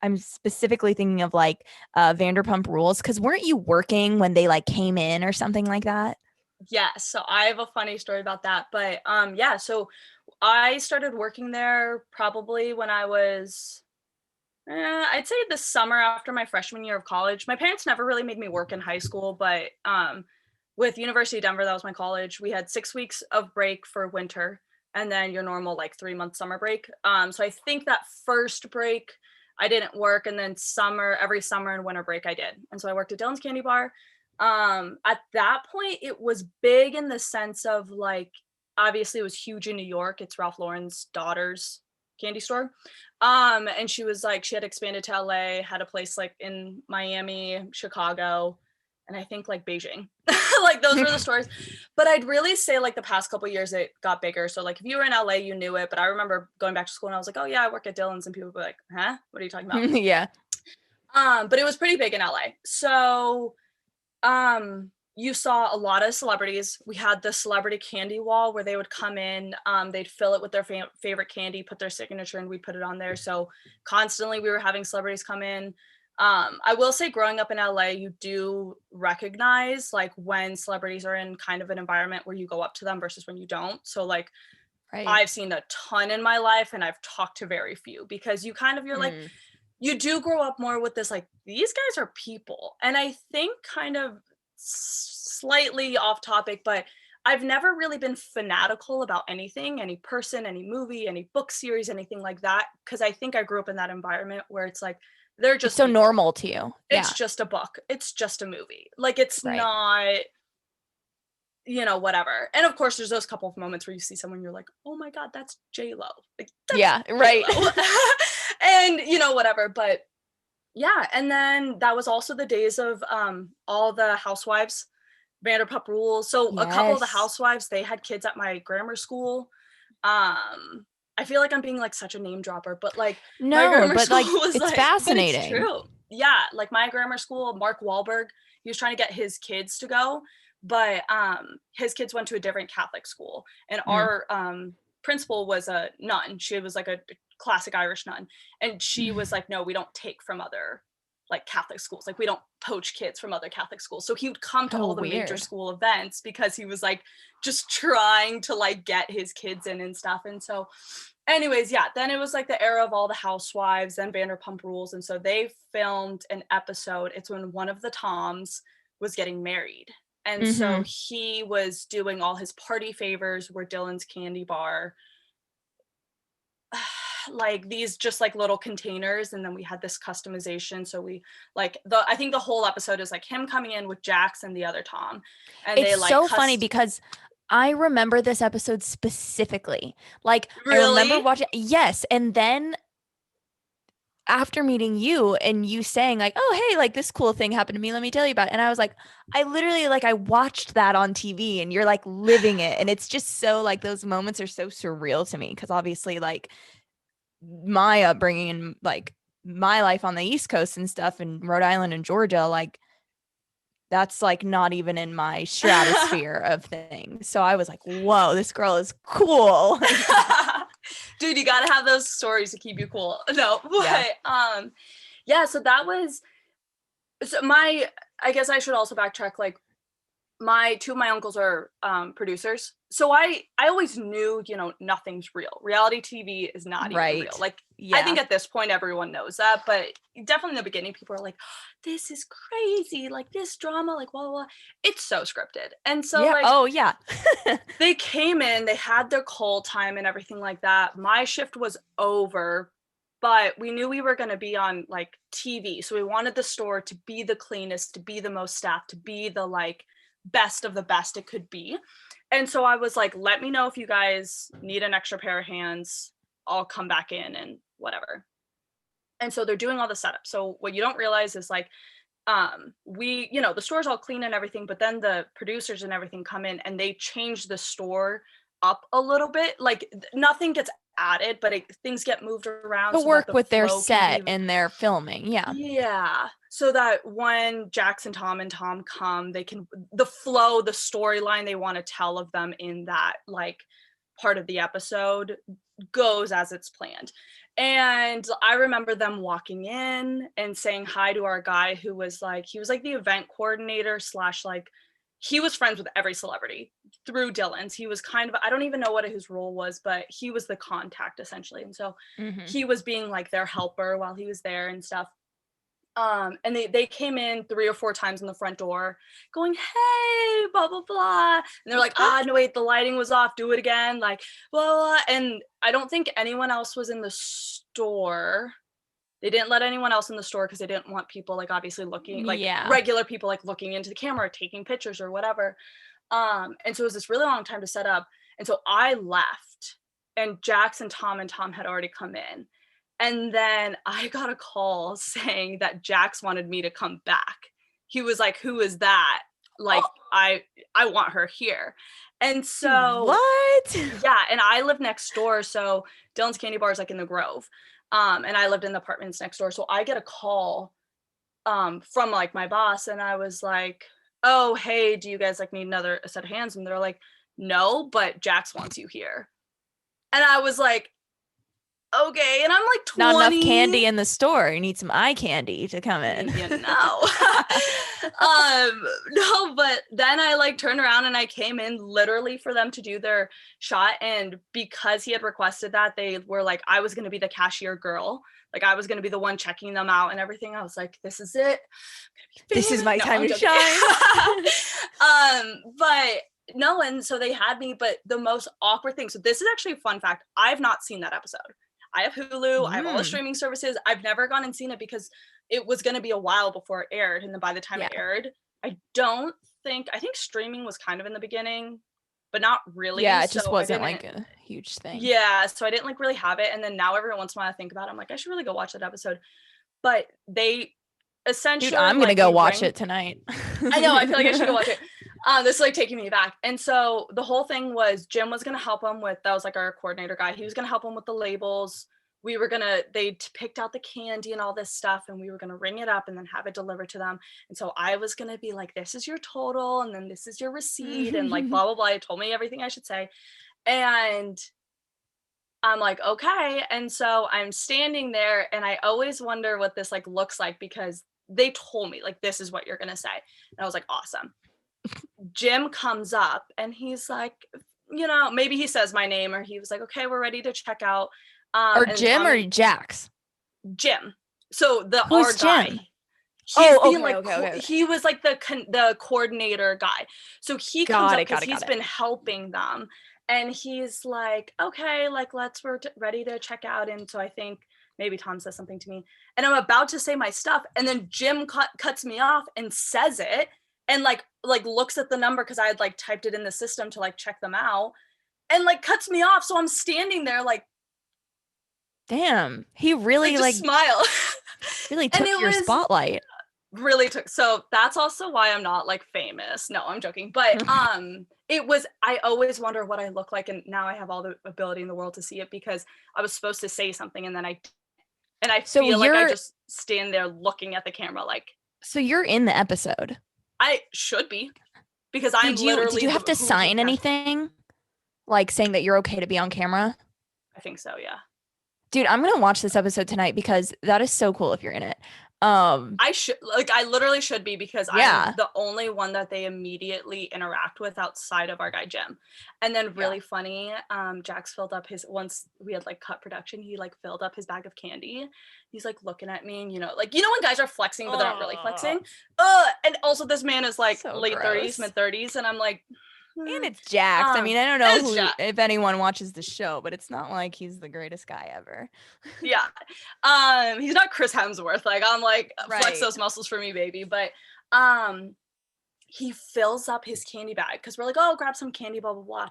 I'm specifically thinking of like Vanderpump Rules because weren't you working when they like came in or something like that? Yeah, so I have a funny story about that. But yeah, so I started working there probably when I was I'd say the summer after my freshman year of college. My parents never really made me work in high school, but with University of Denver, that was my college, we had 6 weeks of break for winter and then your normal like 3 month summer break. So I think that first break I didn't work, and then every summer and winter break I did. And so I worked at Dylan's Candy Bar. At that point, it was big in the sense of like, obviously it was huge in New York. It's Ralph Lauren's daughter's candy store. And she was like, she had expanded to LA, had a place like in Miami, Chicago, and I think like Beijing. Like those were the stores. But I'd really say like the past couple years it got bigger. So like if you were in LA, you knew it. But I remember going back to school and I was like, oh yeah, I work at Dylan's, and people would be like, huh? What are you talking about? Yeah. But it was pretty big in LA. So you saw a lot of celebrities. We had the celebrity candy wall where they would come in, they'd fill it with their favorite candy, put their signature, and we put it on there. So constantly we were having celebrities come in. I will say growing up in LA, you do recognize like when celebrities are in kind of an environment where you go up to them versus when you don't. So like I've seen a ton in my life and I've talked to very few, because you're like, you do grow up more with this, like, these guys are people. And I think, kind of slightly off topic, but I've never really been fanatical about anything, any person, any movie, any book series, anything like that, because I think I grew up in that environment where it's like, they're just it's so people. normal to you. It's just a book. It's just a movie. Like, it's not, whatever. And of course, there's those couple of moments where you see someone, you're like, oh my God, that's J-Lo. Like, that's J-Lo. And, whatever. But yeah. And then that was also the days of all the housewives, Vanderpump Rules. So a couple of the housewives, they had kids at my grammar school. I feel like I'm being like such a name dropper, but like, my grammar school was it's fascinating. But it's true. Yeah, like my grammar school, Mark Wahlberg, he was trying to get his kids to go, but his kids went to a different Catholic school, and our principal was a nun. She was like a classic Irish nun, and she was like, no, we don't take from other like Catholic schools. Like, we don't poach kids from other Catholic schools. So he would come to all the major school events, because he was like just trying to like get his kids in and stuff. And so anyways, yeah, then it was like the era of all the housewives and Vanderpump Rules. And so they filmed an episode. It's when one of the Toms was getting married. And so he was doing all his party favors, were Dylan's candy bar, like these just like little containers, and then we had this customization. So we like I think the whole episode is like him coming in with Jax and the other Tom, and it's they like so funny because I remember this episode specifically. Like, really? I remember watching, yes, and then after meeting you and you saying like, oh, hey, like this cool thing happened to me, let me tell you about it. And I was like, I literally like, I watched that on TV, and you're like living it. And it's just so like, those moments are so surreal to me, because obviously like my upbringing and like my life on the East Coast and stuff in Rhode Island and Georgia, like that's like not even in my stratosphere of things. So I was like, whoa, this girl is cool. Dude, you gotta have those stories to keep you cool. No, but yeah, so that was I guess I should also backtrack. Like, two of my uncles are producers, so I always knew, nothing's real. Reality TV is not even real. Like, I think at this point everyone knows that, but definitely in the beginning people are like, this is crazy, like this drama, like blah blah blah. It's so scripted. And so like, they came in, they had their call time and everything like that. My shift was over, but we knew we were going to be on like TV, so we wanted the store to be the cleanest, to be the most staffed, to be the like best of the best it could be. And so I was like, let me know if you guys need an extra pair of hands, I'll come back in and whatever. And so they're doing all the setup. So what you don't realize is like, we, the store's all clean and everything, but then the producers and everything come in and they change the store up a little bit. Like, nothing gets added, but things get moved around to work with their set and their filming. Yeah, so that when Jax and Tom come, they can the storyline they want to tell of them in that like part of the episode goes as it's planned. And I remember them walking in and saying hi to our guy, who was like, he was like the event coordinator / like, he was friends with every celebrity through Dylan's. He was kind of, I don't even know what his role was, but he was the contact essentially. And so he was being like their helper while he was there and stuff. And they came in 3 or 4 times in the front door going, hey, blah, blah, blah. And they're like, no, wait, the lighting was off. Do it again. Like, blah, blah. And I don't think anyone else was in the store. They didn't let anyone else in the store because they didn't want people like obviously looking like regular people like looking into the camera, taking pictures or whatever. And so it was this really long time to set up. And so I left, and Jax and Tom had already come in. And then I got a call saying that Jax wanted me to come back. He was like, who is that? Like, I want her here. And so what? Yeah, and I live next door. So Dylan's Candy Bar is like in the Grove. And I lived in the apartments next door. So I get a call from like my boss, and I was like, oh, hey, do you guys like need a set of hands? And they're like, no, but Jax wants you here. And I was like, okay. And I'm like 20. Not enough candy in the store. You need some eye candy to come in. No, but then I like turned around and I came in literally for them to do their shot. And because he had requested that, they were like, I was going to be the cashier girl. Like I was going to be the one checking them out and everything. I was like, this is it. This is my time to shine. But no, and so they had me, but the most awkward thing. So this is actually a fun fact. I've not seen that episode. I have Hulu. I have all the streaming services. I've never gone and seen it because it was going to be a while before it aired. And then by the time it aired, I think streaming was kind of in the beginning, but not really. Yeah, it just wasn't like a huge thing. Yeah, so I didn't like really have it. And then now every once in a while I think about it, I'm like, I should really go watch that episode. But they essentially, dude, I'm gonna go watch it tonight. I know, I feel like I should go watch it. This is like taking me back. And so the whole thing was Jim was gonna help him with, that was like our coordinator guy. He was gonna help him with the labels. They picked out the candy and all this stuff, and we were gonna ring it up and then have it delivered to them. And so I was gonna be like, this is your total, and then this is your receipt, and like blah blah blah. It told me everything I should say. And I'm like, okay. And so I'm standing there and I always wonder what this like looks like because they told me like, this is what you're going to say. And I was like, awesome. Jim comes up and he's like, maybe he says my name or he was like, okay, we're ready to check out. Or Jim or Jax? Jim. So the Who's our Jim? guy. Okay. He was like the coordinator guy. So he comes up because he's been helping them. And he's like, okay, like, we're ready to check out. And so I think maybe Tom says something to me. And I'm about to say my stuff. And then Jim cuts me off and says it. And like looks at the number because I had like typed it in the system to like check them out. And like cuts me off. So I'm standing there like. Damn. He really like smile. Really took your spotlight. Really took. So that's also why I'm not like famous. No, I'm joking. But I always wonder what I look like, and now I have all the ability in the world to see it because I was supposed to say something and then I feel like I just stand there looking at the camera like. So you're in the episode. I should be because I'm literally. Did you have to sign anything, like saying that you're okay to be on camera? I think so. Yeah. Dude, I'm gonna watch this episode tonight because that is so cool if you're in it. I literally should be because I'm the only one that they immediately interact with outside of our guy Jim. And then really funny, Jax filled up once we had like cut production, he like filled up his bag of candy. He's like looking at me and when guys are flexing but they're not really flexing. And also this man is like so late gross. 30s, mid 30s, and I'm like, and it's Jax. I mean, I don't know if anyone watches the show, but it's not like he's the greatest guy ever. Yeah. He's not Chris Hemsworth. Like, I'm like, flex those muscles for me, baby. But he fills up his candy bag because we're like, oh, grab some candy, blah, blah, blah.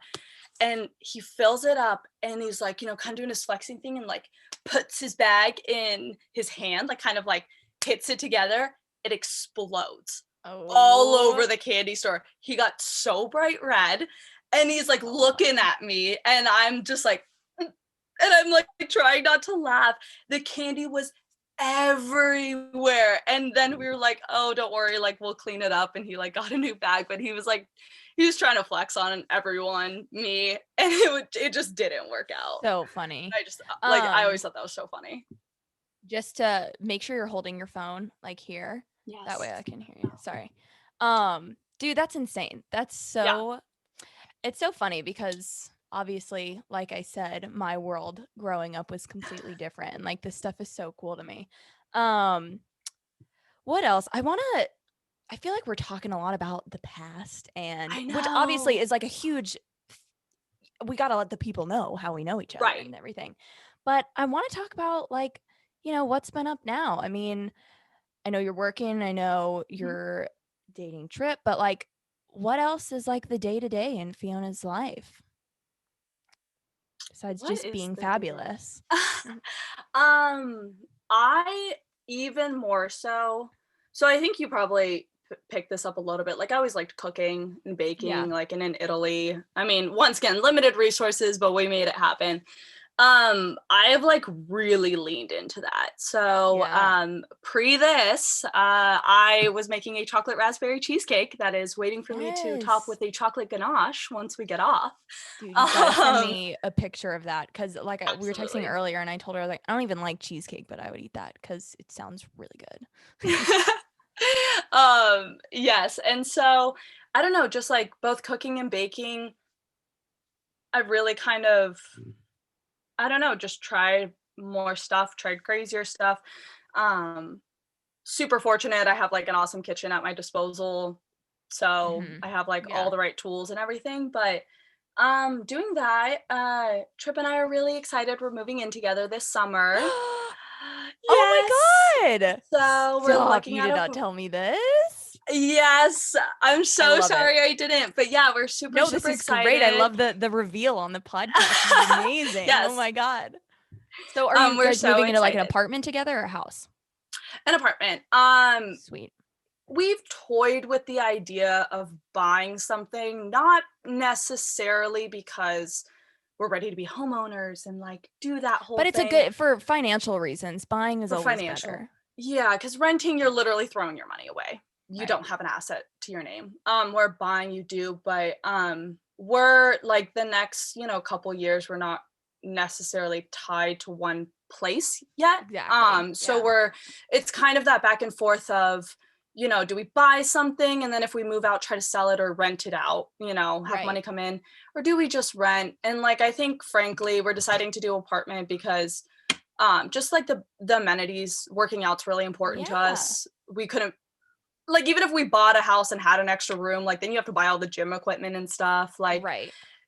And he fills it up and he's like, kind of doing his flexing thing and like puts his bag in his hand, like kind of like hits it together. It explodes. All over the candy store. He got so bright red and he's like looking at me and I'm just like, and I'm like trying not to laugh. The candy was everywhere. And then we were like, oh, don't worry, like we'll clean it up. And he like got a new bag, but he was trying to flex on everyone, me, and it just didn't work out. So funny. I just I always thought that was so funny. Just to make sure you're holding your phone like here. Yes. That way I can hear you. Sorry. Dude, that's insane. That's so it's so funny because obviously, like I said, my world growing up was completely different. And like this stuff is so cool to me. What else? I feel like we're talking a lot about the past and which obviously is like a huge we gotta let the people know how we know each other and everything. But I want to talk about like, what's been up now. I mean, I know you're working, I know you're dating Trip, but like what else is like the day-to-day in Fiona's life besides just being fabulous? I even more so I think you probably picked this up a little bit. Like I always liked cooking and baking, like and in Italy. I mean, once again, limited resources, but we made it happen. I have like really leaned into that. So, pre this, I was making a chocolate raspberry cheesecake that is waiting for me to top with a chocolate ganache once we get off. Dude, you gotta send me a picture of that, because like we were texting earlier and I told her, like, I don't even like cheesecake, but I would eat that because it sounds really good. Yes. And so I don't know, just like both cooking and baking, I really kind of, I don't know, just tried more stuff, tried crazier stuff. Um, Super fortunate. I have like an awesome kitchen at my disposal. So I have like all the right tools and everything. But doing that, Trip and I are really excited. We're moving in together this summer. Oh my god. So we're looking you at did not tell me this. Yes, I'm so sorry I didn't. But yeah, we're super this is excited. Great. I love the reveal on the podcast. It's amazing. Yes. Oh my god. So are you guys moving into like an apartment together or a house? An apartment. Sweet. We've toyed with the idea of buying something, not necessarily because we're ready to be homeowners and like do that whole thing. But it's a good, for financial reasons. Buying is always better. Yeah, because renting, you're literally throwing your money away. You don't have an asset to your name. Where buying you do, but we're like the next, couple years, we're not necessarily tied to one place yet. Exactly. So it's kind of that back and forth of, do we buy something and then if we move out, try to sell it or rent it out, have money come in, or do we just rent? And like, I think frankly, we're deciding to do apartment because just like the amenities, working out's really important to us. We couldn't, like, even if we bought a house and had an extra room, like then you have to buy all the gym equipment and stuff, like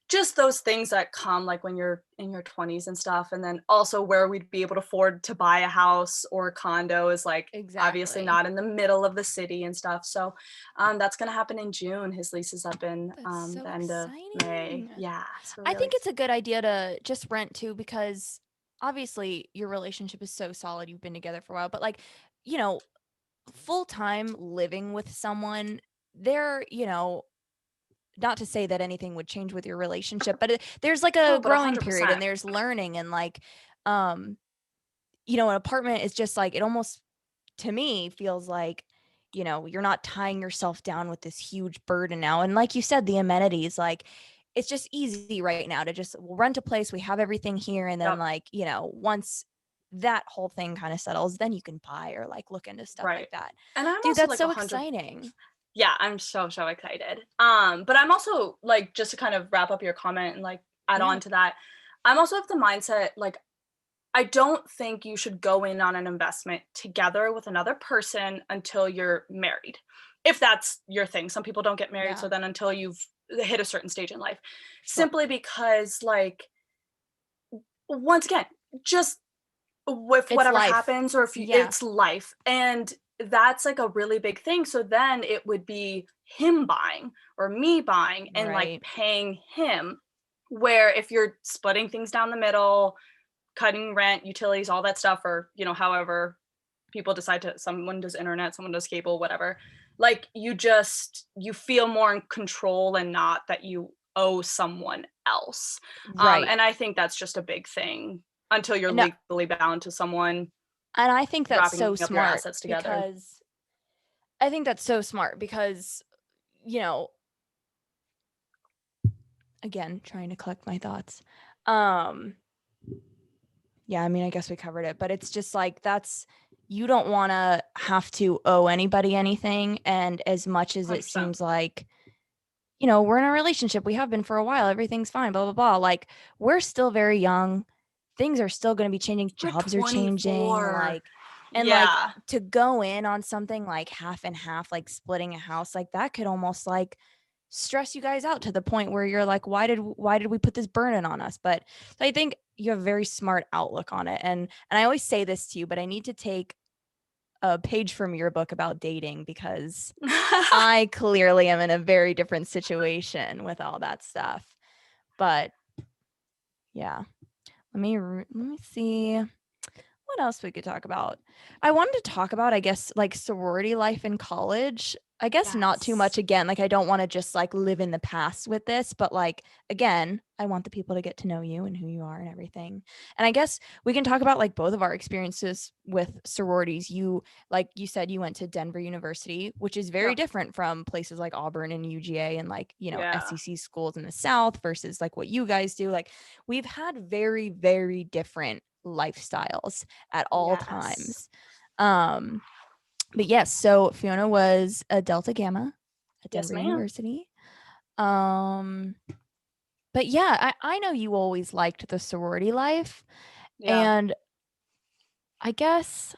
just those things that come like when you're in your 20s and stuff. And then also where we'd be able to afford to buy a house or a condo is like obviously not in the middle of the city and stuff. So that's gonna happen in June. His lease is up in the end of May. Yeah, I think it's a good idea to just rent too, because obviously your relationship is so solid, you've been together for a while, but like, full-time living with someone, they're, not to say that anything would change with your relationship, but there's like a growing 100%. period and there's learning, and like, an apartment is just like, it almost, to me, feels like, you're not tying yourself down with this huge burden now. And like you said, the amenities, like, it's just easy right now to just, we'll rent a place, we have everything here, and then like, once that whole thing kind of settles, then you can buy or like look into stuff like that. And I'm Dude, also that's like so exciting. Yeah, I'm so excited. But I'm also like, just to kind of wrap up your comment and like add on to that, I'm also of the mindset, like, I don't think you should go in on an investment together with another person until you're married. If that's your thing. Some people don't get married, so then until you've hit a certain stage in life. Simply because like, once again, just with whatever happens, or if you, it's life. And that's like a really big thing. So then it would be him buying or me buying and like paying him. Where if you're splitting things down the middle, cutting rent, utilities, all that stuff, or however people decide to, someone does internet, someone does cable, whatever, like you feel more in control and not that you owe someone else. And I think that's just a big thing until you're legally bound to someone. And I think that's so smart, together. because I think that's so smart because, again, trying to collect my thoughts. Yeah, I mean, I guess we covered it, but it's just like, you don't want to have to owe anybody anything. And as much as it 100%. seems like, we're in a relationship, we have been for a while, everything's fine, blah, blah, blah. Like, we're still very young. Things are still going to be changing. Jobs are changing. Like, and like to go in on something like half and half, like splitting a house, like that could almost like stress you guys out to the point where you're like, why did we put this burden on us? But I think you have a very smart outlook on it. And I always say this to you, but I need to take a page from your book about dating, because I clearly am in a very different situation with all that stuff. But yeah, let me see what else we could talk about. I wanted to talk about, I guess, like sorority life in college. I guess not too much again. Like, I don't want to just like live in the past with this, but like, again, I want the people to get to know you and who you are and everything. And I guess we can talk about like both of our experiences with sororities. You, like you said, you went to Denver University, which is very different from places like Auburn and UGA and like, you know, SEC schools in the South versus like what you guys do. Like, we've had very, very different lifestyles at all times. But yes, so Fiona was a Delta Gamma at Denver University. But yeah, I know you always liked the sorority life. And I guess,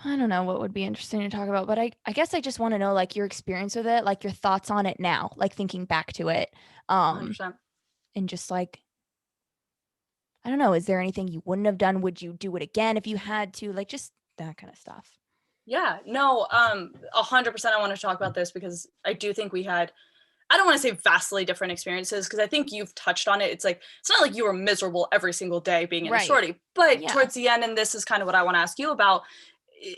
I don't know what would be interesting to talk about, but I guess I just want to know like your experience with it, like your thoughts on it now, like thinking back to it. 100%. And just like, I don't know, is there anything you wouldn't have done? Would you do it again if you had to? Like just that kind of stuff. Yeah, no, 100% I want to talk about this because I do think we had, I don't want to say vastly different experiences because I think you've touched on it. It's like, it's not like you were miserable every single day being in a sorority, but towards the end, and this is kind of what I want to ask you about,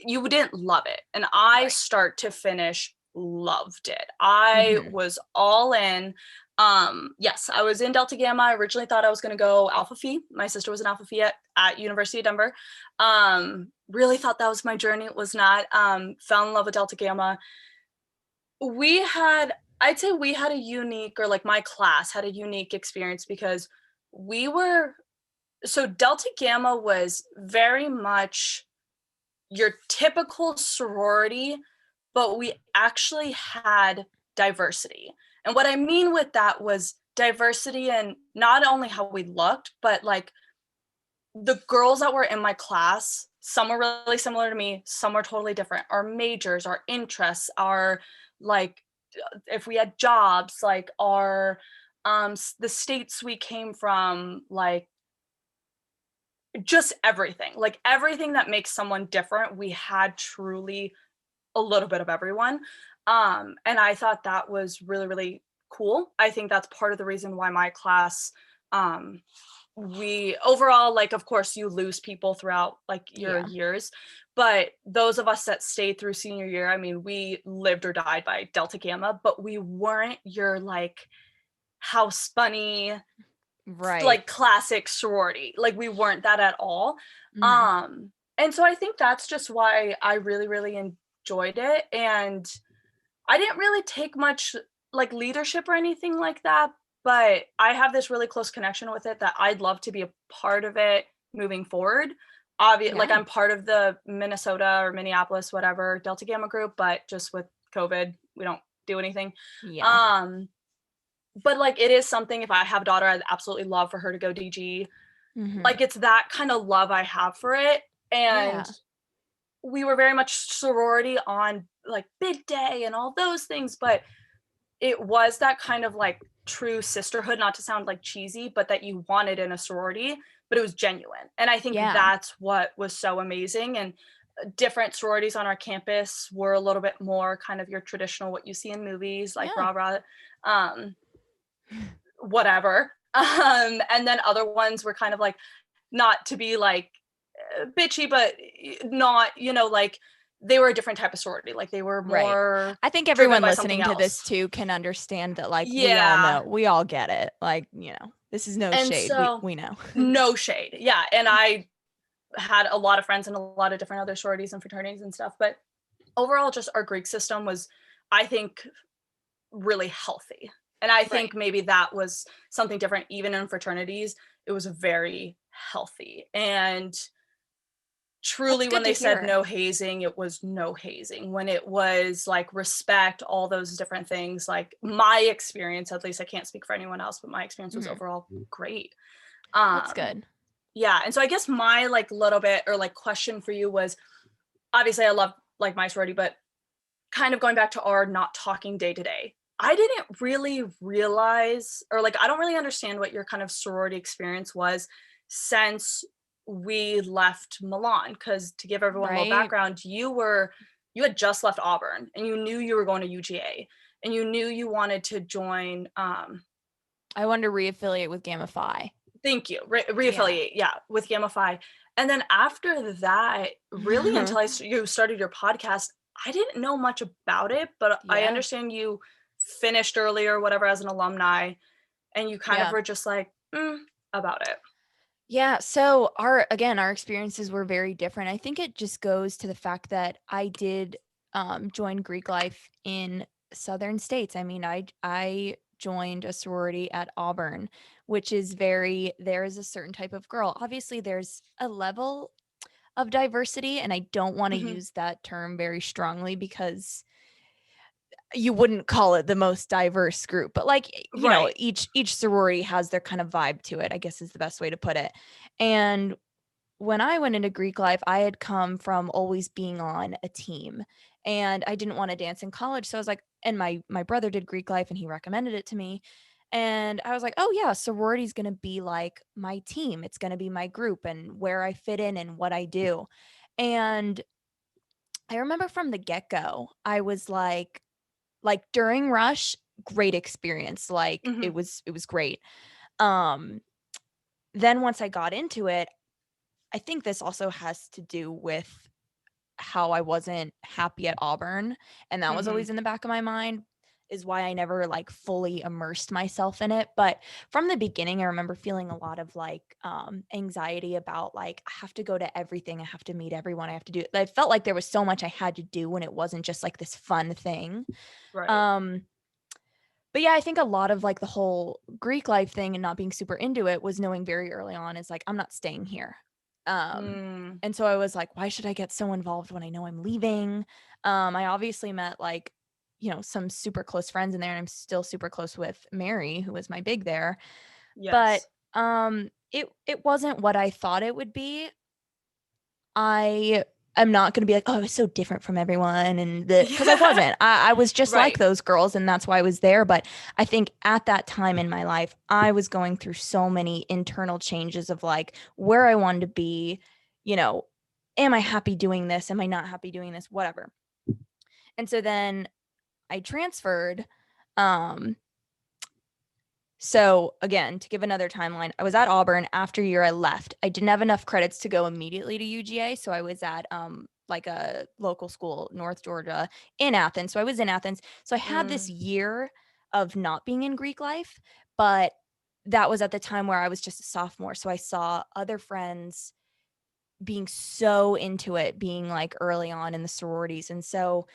you didn't love it. And I start to finish loved it. I was all in. Yes, I was in Delta Gamma. I originally thought I was going to go Alpha Phi. My sister was an Alpha Phi at University of Denver. Really thought that was my journey. It was not. Fell in love with Delta Gamma. I'd say we had a unique, or like my class had a unique experience because so Delta Gamma was very much your typical sorority, but we actually had diversity. And what I mean with that was diversity in not only how we looked, but like the girls that were in my class, some were really similar to me, some were totally different. Our majors, our interests, our like if we had jobs, like our the states we came from, like just everything, like everything that makes someone different, we had truly a little bit of everyone. And I thought that was really, really cool. I think that's part of the reason why my class, we overall, like, of course you lose people throughout like your years, but those of us that stayed through senior year, I mean, we lived or died by Delta Gamma, but we weren't your like house bunny, like classic sorority. Like we weren't that at all. And so I think that's just why I really, really enjoyed it. And I didn't really take much like leadership or anything like that, but I have this really close connection with it that I'd love to be a part of it moving forward. Obviously, like I'm part of the Minnesota or Minneapolis, whatever, Delta Gamma group, but just with COVID, we don't do anything. But like it is something, if I have a daughter, I'd absolutely love for her to go DG. Like it's that kind of love I have for it. And we were very much sorority on like big day and all those things, but it was that kind of like true sisterhood, not to sound like cheesy, but that you wanted in a sorority, but it was genuine. And I think that's what was so amazing. And different sororities on our campus were a little bit more kind of your traditional, what you see in movies, like rah rah, whatever. And then other ones were kind of like, not to be like bitchy, but not, you know, like they were a different type of sorority. Like they were more. I think everyone listening to this too can understand that, like, we all know, we all get it. Like, you know, this is no shade. So, we know. No shade. Yeah. And I had a lot of friends in a lot of different other sororities and fraternities and stuff, but overall, just our Greek system was, I think, really healthy. And I think maybe that was something different even in fraternities. It was very healthy. And truly when they said no hazing, it was no hazing. When it was like respect, all those different things, like my experience, at least I can't speak for anyone else, but my experience was overall great. That's good. Yeah. And so I guess my like little bit or like question for you was, obviously I love like my sorority, but kind of going back to our not talking day to day, I didn't really realize, or like, I don't really understand what your kind of sorority experience was since we left Milan. Because to give everyone a little background, you had just left Auburn and you knew you were going to UGA and you knew you wanted to join. I wanted to reaffiliate with Gamma Phi. Thank you. Reaffiliate. Yeah. With Gamma Phi. And then after that, really until you started your podcast, I didn't know much about it, but I Yeah. understand you finished early or whatever as an alumni, and you kind of Yeah. were just like, about it. Yeah, so our experiences were very different. I think it just goes to the fact that I did join Greek life in southern states. I mean, I joined a sorority at Auburn, which is there is a certain type of girl. Obviously, there's a level of diversity, and I don't want to Mhm. use that term very strongly because you wouldn't call it the most diverse group, but like, Right. each sorority has their kind of vibe to it, I guess is the best way to put it. And when I went into Greek life, I had come from always being on a team, and I didn't want to dance in college. So I was like, and my brother did Greek life and he recommended it to me. And I was like, oh yeah, sorority is going to be like my team. It's going to be my group and where I fit in and what I do. And I remember from the get-go, I was like during rush, great experience. Like Mhm. it was great. Um then once I got into it, I think this also has to do with how I wasn't happy at Auburn, and that was Mhm. always in the back of my mind, is why I never, like, fully immersed myself in it. But from the beginning, I remember feeling a lot of, like, anxiety about, like, I have to go to everything, I have to meet everyone, I have to do I felt like there was so much I had to do when it wasn't just, like, this fun thing. Right. Um, but yeah, I think a lot of, like, the whole Greek life thing and not being super into it was knowing very early on is, like, I'm not staying here. Um, Mm. and so I was like, "Why should I get so involved when I know I'm leaving?" I obviously met, like, some super close friends in there, and I'm still super close with Mary, who was my big there. But, Yes. it wasn't what I thought it would be. I am not gonna be like, "Oh, I was so different from everyone," and the because I Yeah. wasn't. I was just like Right. those girls, and that's why I was there. But I think at that time in my life, I was going through so many internal changes of, like, where I wanted to be, you know, am I happy doing this? Am I not happy doing this? Whatever. And so then I transferred, um so again, to give another timeline, I was at Auburn after a year I left. I didn't have enough credits to go immediately to UGA, so I was at like a local school, North Georgia, in Athens. So I was in Athens. So I had this Mm. year of not being in Greek life, but that was at the time where I was just a sophomore. So I saw other friends being so into it, being like early on in the sororities. And so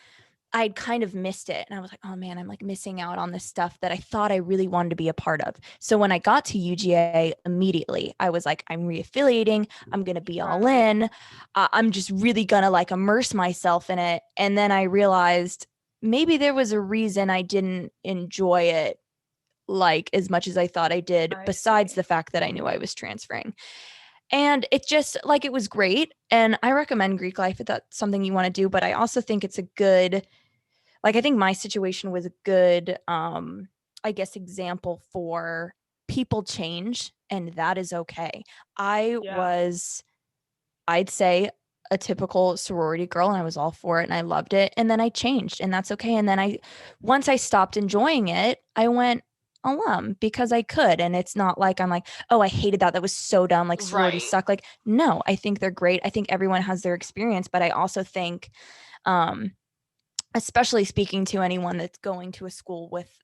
I'd kind of missed it, and I was like, "Oh, man, I'm, like, missing out on this stuff that I thought I really wanted to be a part of." So when I got to UGA, immediately, I was like, "I'm reaffiliating, I'm gonna be all Right. in, I'm just really gonna, like, immerse myself in it," and then I realized maybe there was a reason I didn't enjoy it, like, as much as I thought I did, I besides see. the fact that I knew I was transferring. And it just like, it was great, and I recommend Greek life if that's something you wanna do, but I also think it's a good I think my situation was a good, I guess, example for people change, and that is okay. I Yeah. was, I'd say, a typical sorority girl, and I was all for it, and I loved it, and then I changed, and that's okay, and then once I stopped enjoying it, I went alum because I could, and it's not like I'm like, "Oh, I hated that, that was so dumb, like, sororities Right. suck," like, no, I think they're great, I think everyone has their experience, but I also think, um especially speaking to anyone that's going to a school with,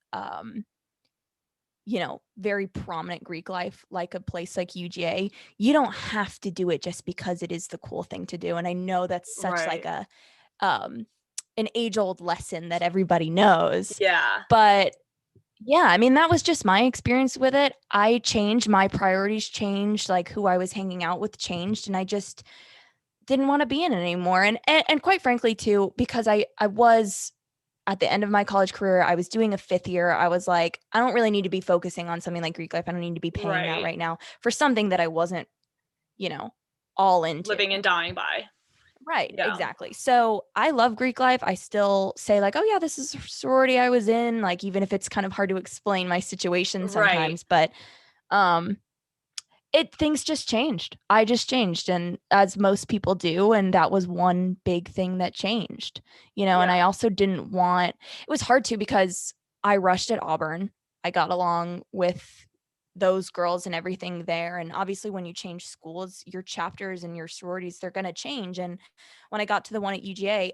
very prominent Greek life, like a place like UGA, you don't have to do it just because it is the cool thing to do. And I know that's such like Right. a um an age-old lesson that everybody knows. Yeah. But yeah, I mean, that was just my experience with it. I changed, my priorities changed, like who I was hanging out with changed, and I just didn't want to be in it anymore. And quite frankly too, because I was at the end of my college career, I was doing a 5th year. I was like, I don't really need to be focusing on something like Greek life. I don't need to be paying that Right. right now for something that I wasn't, you know, all into. Living and dying by. Right, Yeah. exactly. So I love Greek life. I still say, like, oh, yeah, this is a sorority I was in, like, even if it's kind of hard to explain my situation Right. sometimes. But um, things just changed. I just changed, and as most people do, and that was one big thing that changed, and I Yeah. also didn't want it was hard too because I rushed at Auburn. I got along with those girls and everything there, and obviously when you change schools, your chapters and your sororities, they're gonna change, and when I got to the one at UGA,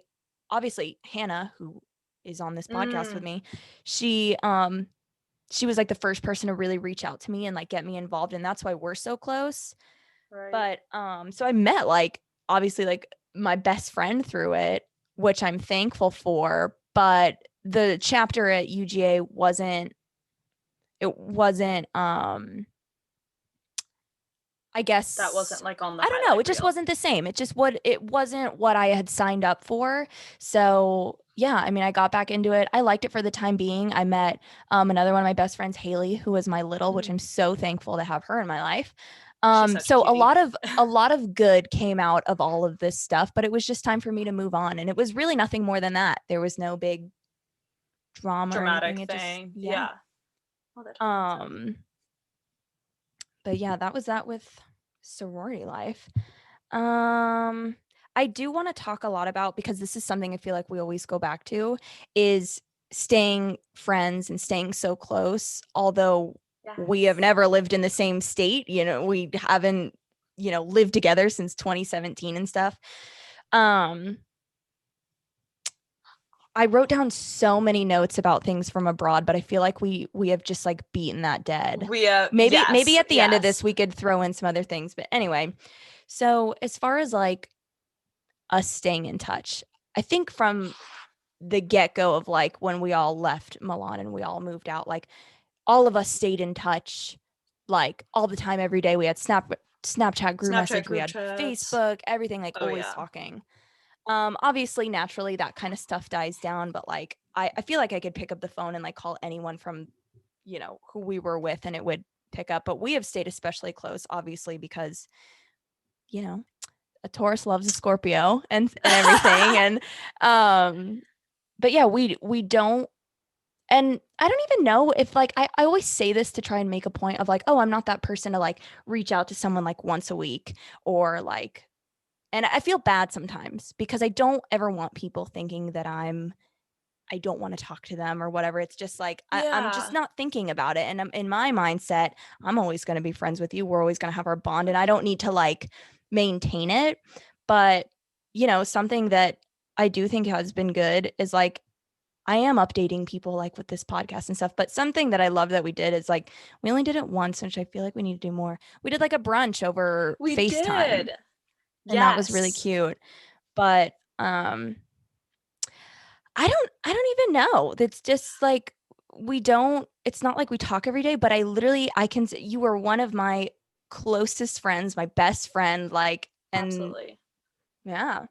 obviously Hannah, who is on this podcast with me, she was like the first person to really reach out to me and like get me involved, and that's why we're so close. Right. But so I met like obviously like my best friend through it, which I'm thankful for, but the chapter at UGA wasn't I guess that wasn't like on the I don't know. It just wasn't the same. It wasn't what I had signed up for. So yeah, I mean, I got back into it. I liked it for the time being. I met another one of my best friends, Haley, who was my little, which I'm so thankful to have her in my life. So a lot of good came out of all of this stuff, but it was just time for me to move on. And it was really nothing more than that. There was no big dramatic thing. Yeah. But yeah, that was that with sorority life. I do want to talk a lot about, because this is something I feel like we always go back to, is staying friends and staying so close, although we have never lived in the same state. You know, we haven't, you know, lived together since 2017 and stuff. I wrote down so many notes about things from abroad, but I feel like we have just like beaten that dead. Maybe at the end of this we could throw in some other things, but anyway. So as far as like us staying in touch, I think from the get-go of like when we all left Milan and we all moved out, like all of us stayed in touch like all the time, every day. We had Snapchat group message, we had Facebook, everything, like always talking. Obviously, naturally, that kind of stuff dies down, but like I feel like I could pick up the phone and like call anyone from, you know, who we were with, and it would pick up. But we have stayed especially close, obviously, because, you know, a Taurus loves a Scorpio and everything. And but yeah, we don't. And I don't even know if like I always say this to try and make a point of like, oh, I'm not that person to like reach out to someone like once a week, or like, and I feel bad sometimes because I don't ever want people thinking that I don't want to talk to them or whatever. It's just like, I'm just not thinking about it. And in my mindset, I'm always going to be friends with you. We're always going to have our bond, and I don't need to like maintain it. But, you know, something that I do think has been good is like, I am updating people like with this podcast and stuff. But something that I love that we did is like, we only did it once, which I feel like we need to do more. We did like a brunch over FaceTime. And that was really cute. But I don't even know. It's just like it's not like we talk every day, but you were one of my closest friends, my best friend, like, and absolutely. Yeah.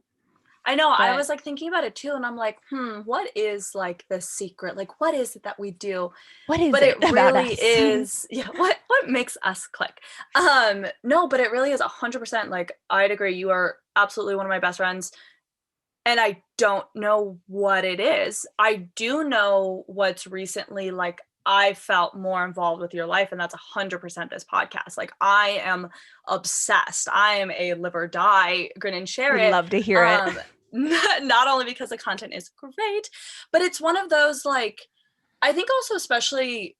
I know. I was like thinking about it too, and I'm like, what is like the secret? Like, what is it that we do? What is it about really us? is, yeah. What makes us click? No, but it really is 100%. Like, I'd agree. You are absolutely one of my best friends, and I don't know what it is. I do know what's recently like I felt more involved with your life, and that's 100% this podcast. Like, I am obsessed. I am a live or die, grin and share it. We'd love to hear it. Not only because the content is great, but it's one of those, like, I think also especially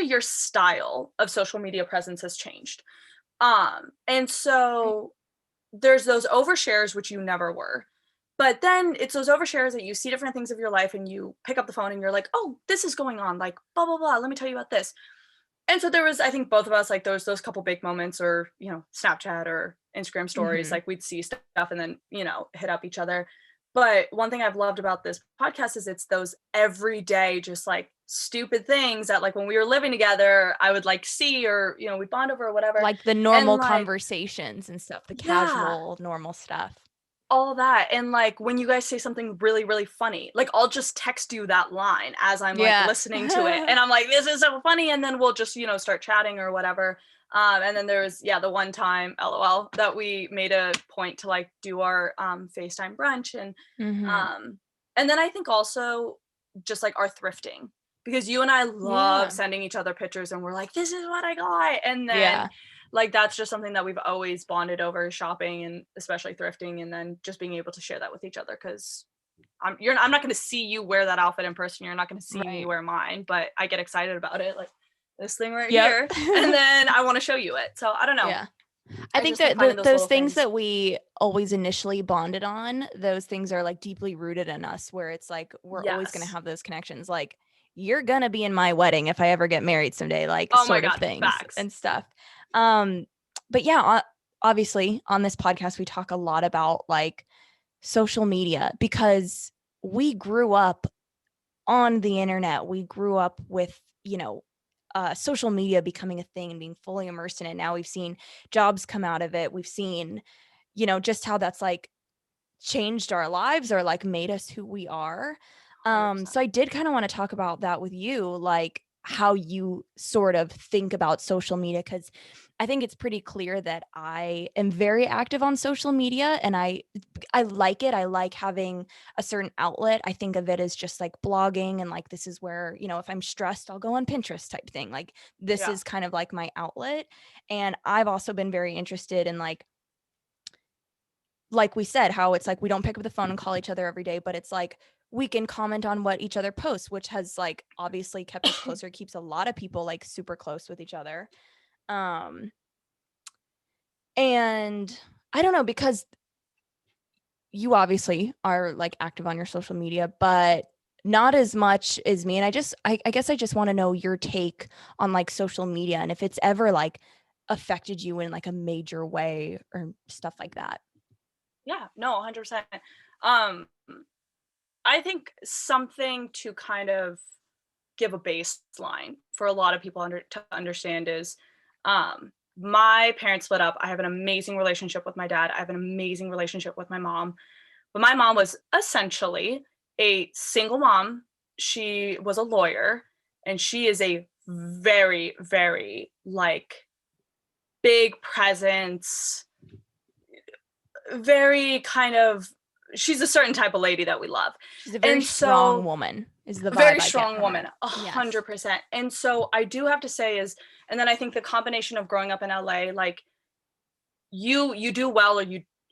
your style of social media presence has changed. And so there's those overshares, which you never were. But then it's those overshares that you see different things of your life and you pick up the phone and you're like, oh, this is going on, like, blah, blah, blah. Let me tell you about this. And so there was, I think both of us, like those couple big moments, or, you know, Snapchat or Instagram stories, like we'd see stuff and then, you know, hit up each other. But one thing I've loved about this podcast is it's those everyday, just like stupid things that like when we were living together, I would like see, or, you know, we'd bond over or whatever. Like the normal conversations and stuff, the casual, normal stuff. All that. And like when you guys say something really, really funny, like I'll just text you that line as I'm like listening to it. And I'm like, this is so funny. And then we'll just, you know, start chatting or whatever. And then there was, the one time, LOL, that we made a point to like do our FaceTime brunch. And and then I think also just like our thrifting, because you and I love sending each other pictures and we're like, this is what I got. And then like that's just something that we've always bonded over, shopping and especially thrifting, and then just being able to share that with each other, because I'm not going to see you wear that outfit in person. You're not going to see me wear mine, but I get excited about it, like this thing right here, and then I want to show you it. So I don't know. I I think just like that finding those those little things things. that we always initially bonded on, those things are like deeply rooted in us, where it's like we're always going to Yes. have those connections. Like, you're going to be in my wedding if I ever get married someday, like Oh my sort of God, things facts. and stuff. Um, but yeah, obviously on this podcast, we talk a lot about like social media because we grew up on the internet. We grew up with, social media becoming a thing and being fully immersed in it. Now we've seen jobs come out of it. We've seen, just how that's like changed our lives or like made us who we are. 100%. So I did kind of want to talk about that with you, like how you sort of think about social media, because I think it's pretty clear that I am very active on social media and I like it. I like having a certain outlet. I think of it as just like blogging and like this is where, if I'm stressed, I'll go on Pinterest type thing. Like this Yeah. is kind of like my outlet. And I've also been very interested in like we said, how it's like we don't pick up the phone and call each other every day, but it's like we can comment on what each other posts, which has like obviously kept us closer, keeps a lot of people like super close with each other. Um, and I don't know, because you obviously are like active on your social media, but not as much as me. And I guess I just want to know your take on like social media and if it's ever like affected you in like a major way or stuff like that. Yeah, no, 100%. Um, I think something to kind of give a baseline for a lot of people to understand is my parents split up. I have an amazing relationship with my dad. I have an amazing relationship with my mom. But my mom was essentially a single mom. She was a lawyer and she is a very, very like big presence, very kind of, she's a certain type of lady that we love. She's a very And strong so woman is the vibe very I get strong from woman, her. Yes. 100%. And so I do have to say is, and then I think the combination of growing up in LA, like you do well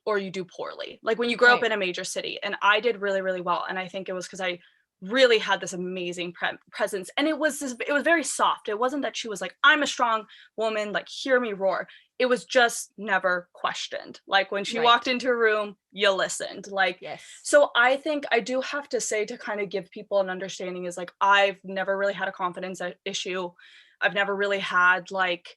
or you do poorly. Like when you grow up Right. in a major city, and I did really really well, and I think it was because I really had this amazing presence, and it was very soft. It wasn't that she was like, I'm a strong woman, like hear me roar. It was just never questioned. Like when she walked Right. into a room, you listened. Like, Yes. so I think I do have to say, to kind of give people an understanding, is like I've never really had a confidence issue. I've never really had like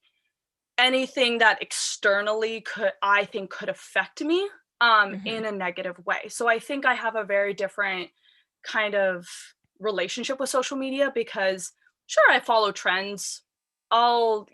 anything that externally could affect me Hmm. in a negative way. So I think I have a very different kind of relationship with social media, because sure, I follow trends. I'll,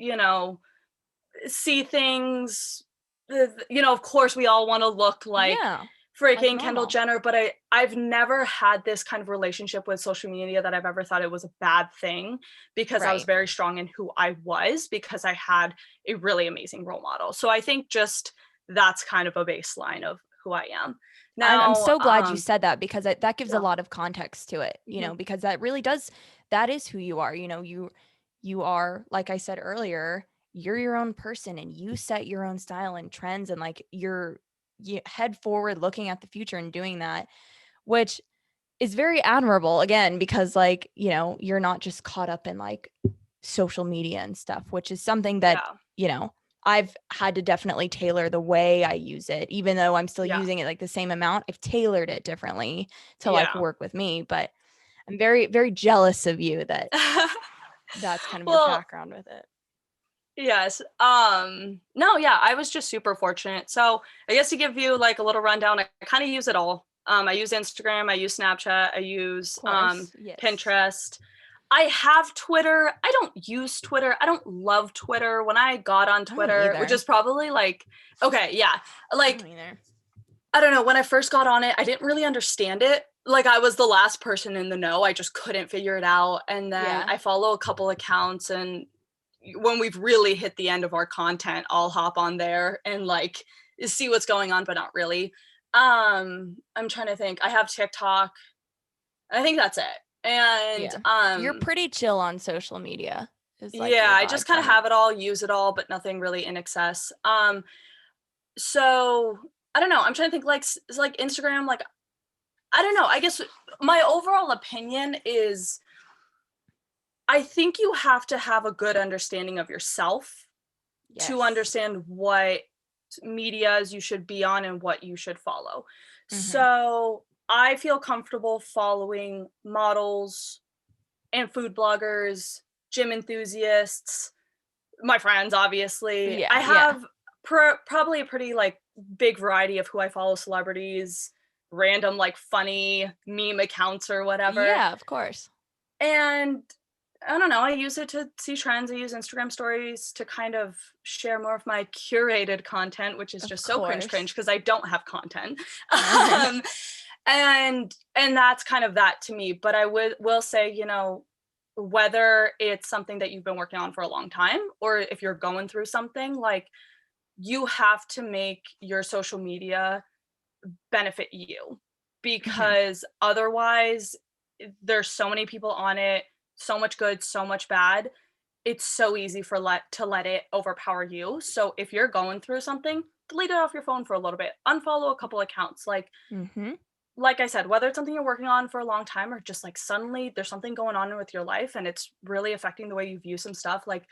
see things, of course we all want to look like Yeah. Like freaking Kendall normal. Jenner, but I've never had this kind of relationship with social media that I've ever thought it was a bad thing, because I was Right. very strong in who I was, because I had a really amazing role model. So I think just that's kind of a baseline of who I am. I'm Now, so glad you said that because that gives a yeah. lot of context to it, Mhm. because that really does, that is who you are. You are, like I said earlier, you're your own person and you set your own style and trends and like you head forward looking at the future and doing that, which is very admirable again, because like, you're not just caught up in like social media and stuff, which is something that, Yeah. you know, I've had to definitely tailor the way I use it, even though I'm still Yeah. using it like the same amount. I've tailored it differently to like Yeah. work with me, but I'm very, very jealous of you that that's kind of your Well, background with it. yes. No, yeah, I was just super fortunate. So I guess to give you like a little rundown, I kind of use it all. I use Instagram, I use Snapchat, I use Of course. Yes. Pinterest. I have Twitter. I don't use Twitter. I don't love Twitter. When I got on I don't Twitter, which either. is probably like, okay, yeah. I Like, don't either. I don't know, when I first got on it, I didn't really understand it. Like I was the last person in the know. I just couldn't figure it out. And then Yeah. I follow a couple accounts, and when we've really hit the end of our content, I'll hop on there and like see what's going on, but not really. I'm trying to think. I have TikTok. I think that's it. And Yeah. You're pretty chill on social media, is like yeah, your I just vibe kind of from it. have it all, use it all, but nothing really in excess. So I don't know. I'm trying to think, like Instagram, like I don't know. I guess my overall opinion is I think you have to have a good understanding of yourself to Yes. understand what medias you should be on and what you should follow. So I feel comfortable following models and food bloggers, gym enthusiasts, my friends, obviously. Yeah, I yeah. have probably a pretty like big variety of who I follow, celebrities, random like funny meme accounts or whatever. Yeah, of course. And I don't know, I use it to see trends. I use Instagram stories to kind of share more of my curated content, which is Of just so cringe course. because I don't have content. And that's kind of that to me. But I will say, you know, whether it's something that you've been working on for a long time or if you're going through something, like you have to make your social media benefit you, because otherwise there's so many people on it, so much good, so much bad. It's so easy to let it overpower you. So if you're going through something, delete it off your phone for a little bit, unfollow a couple accounts. Like I said, whether it's something you're working on for a long time or just like suddenly there's something going on with your life and it's really affecting the way you view some stuff, like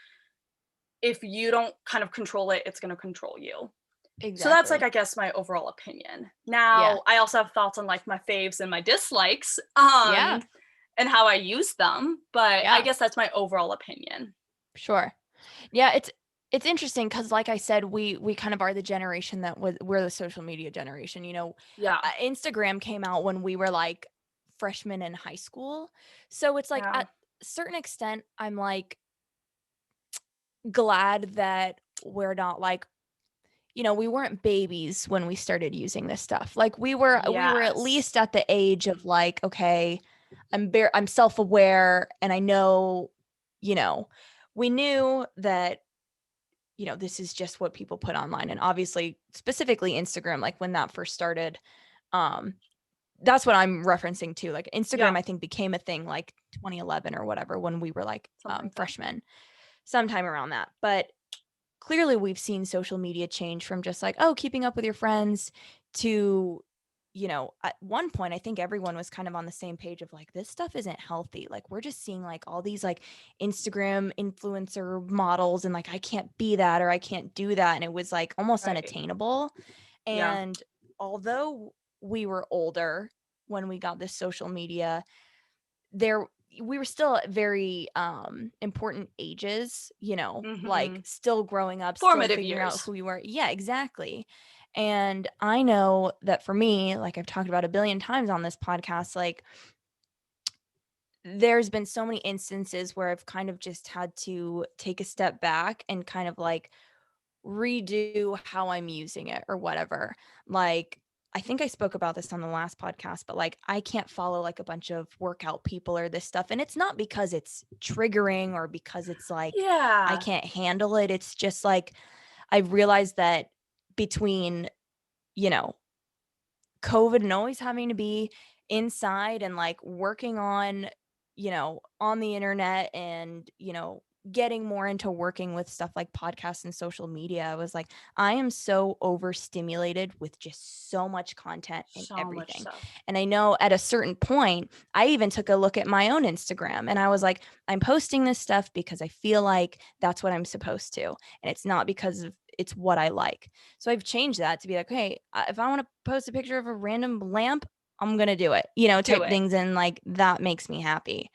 if you don't kind of control it, it's going to control you. So that's like, Exactly. I guess, my overall opinion. Yeah. Now, I also have thoughts on like my faves and my dislikes, Yeah. and how I use them, but I Yeah. guess that's my overall opinion. Sure. Yeah, it's interesting because, like I said, we kind of are the generation that we're the social media generation. You know, Yeah. Instagram came out when we were like freshmen in high school, so it's like Yeah. at a certain extent, I'm like glad that we're not like, you know, we weren't babies when we started using this stuff. Like we were at Yes. least at the age of like, okay, I'm self-aware and I know, you know, we knew that, you know, this is just what people put online. And obviously, specifically Instagram, like when that first started, um, that's what I'm referencing to. Like Yeah. Instagram, I think became a thing like 2011 or whatever when we were like Something like that. freshmen, sometime around that. But clearly we've seen social media change from just like, oh, keeping up with your friends to, you know, at one point I think everyone was kind of on the same page of like, this stuff isn't healthy. Like we're just seeing like all these like Instagram influencer models and like I can't be that or I can't do that, and it was like almost Right. unattainable. Yeah. And although we were older when we got this social media, there we were still at very important ages, you know, like Mm-hmm. still growing up, still Formative figuring out years. who we were. Yeah, exactly. And I know that for me, like I've talked about a billion times on this podcast, like there's been so many instances where I've kind of just had to take a step back and kind of like redo how I'm using it or whatever. Like, I think I spoke about this on the last podcast, but like, I can't follow like a bunch of workout people or this stuff. And it's not because it's triggering or because it's like I Yeah. can't handle it. It's just like I realized that between, you know, COVID and always having to be inside and like working on, you know, on the internet and, you know, getting more into working with stuff like podcasts and social media, I was like, I am so overstimulated with just so much content and So much everything. stuff. And I know at a certain point, I even took a look at my own Instagram and I was like, I'm posting this stuff because I feel like that's what I'm supposed to. And it's not because of it's what I like. So I've changed that to be like, hey, if I want to post a picture of a random lamp, I'm going to do it, you know, Do type it. things. And like, that makes me happy.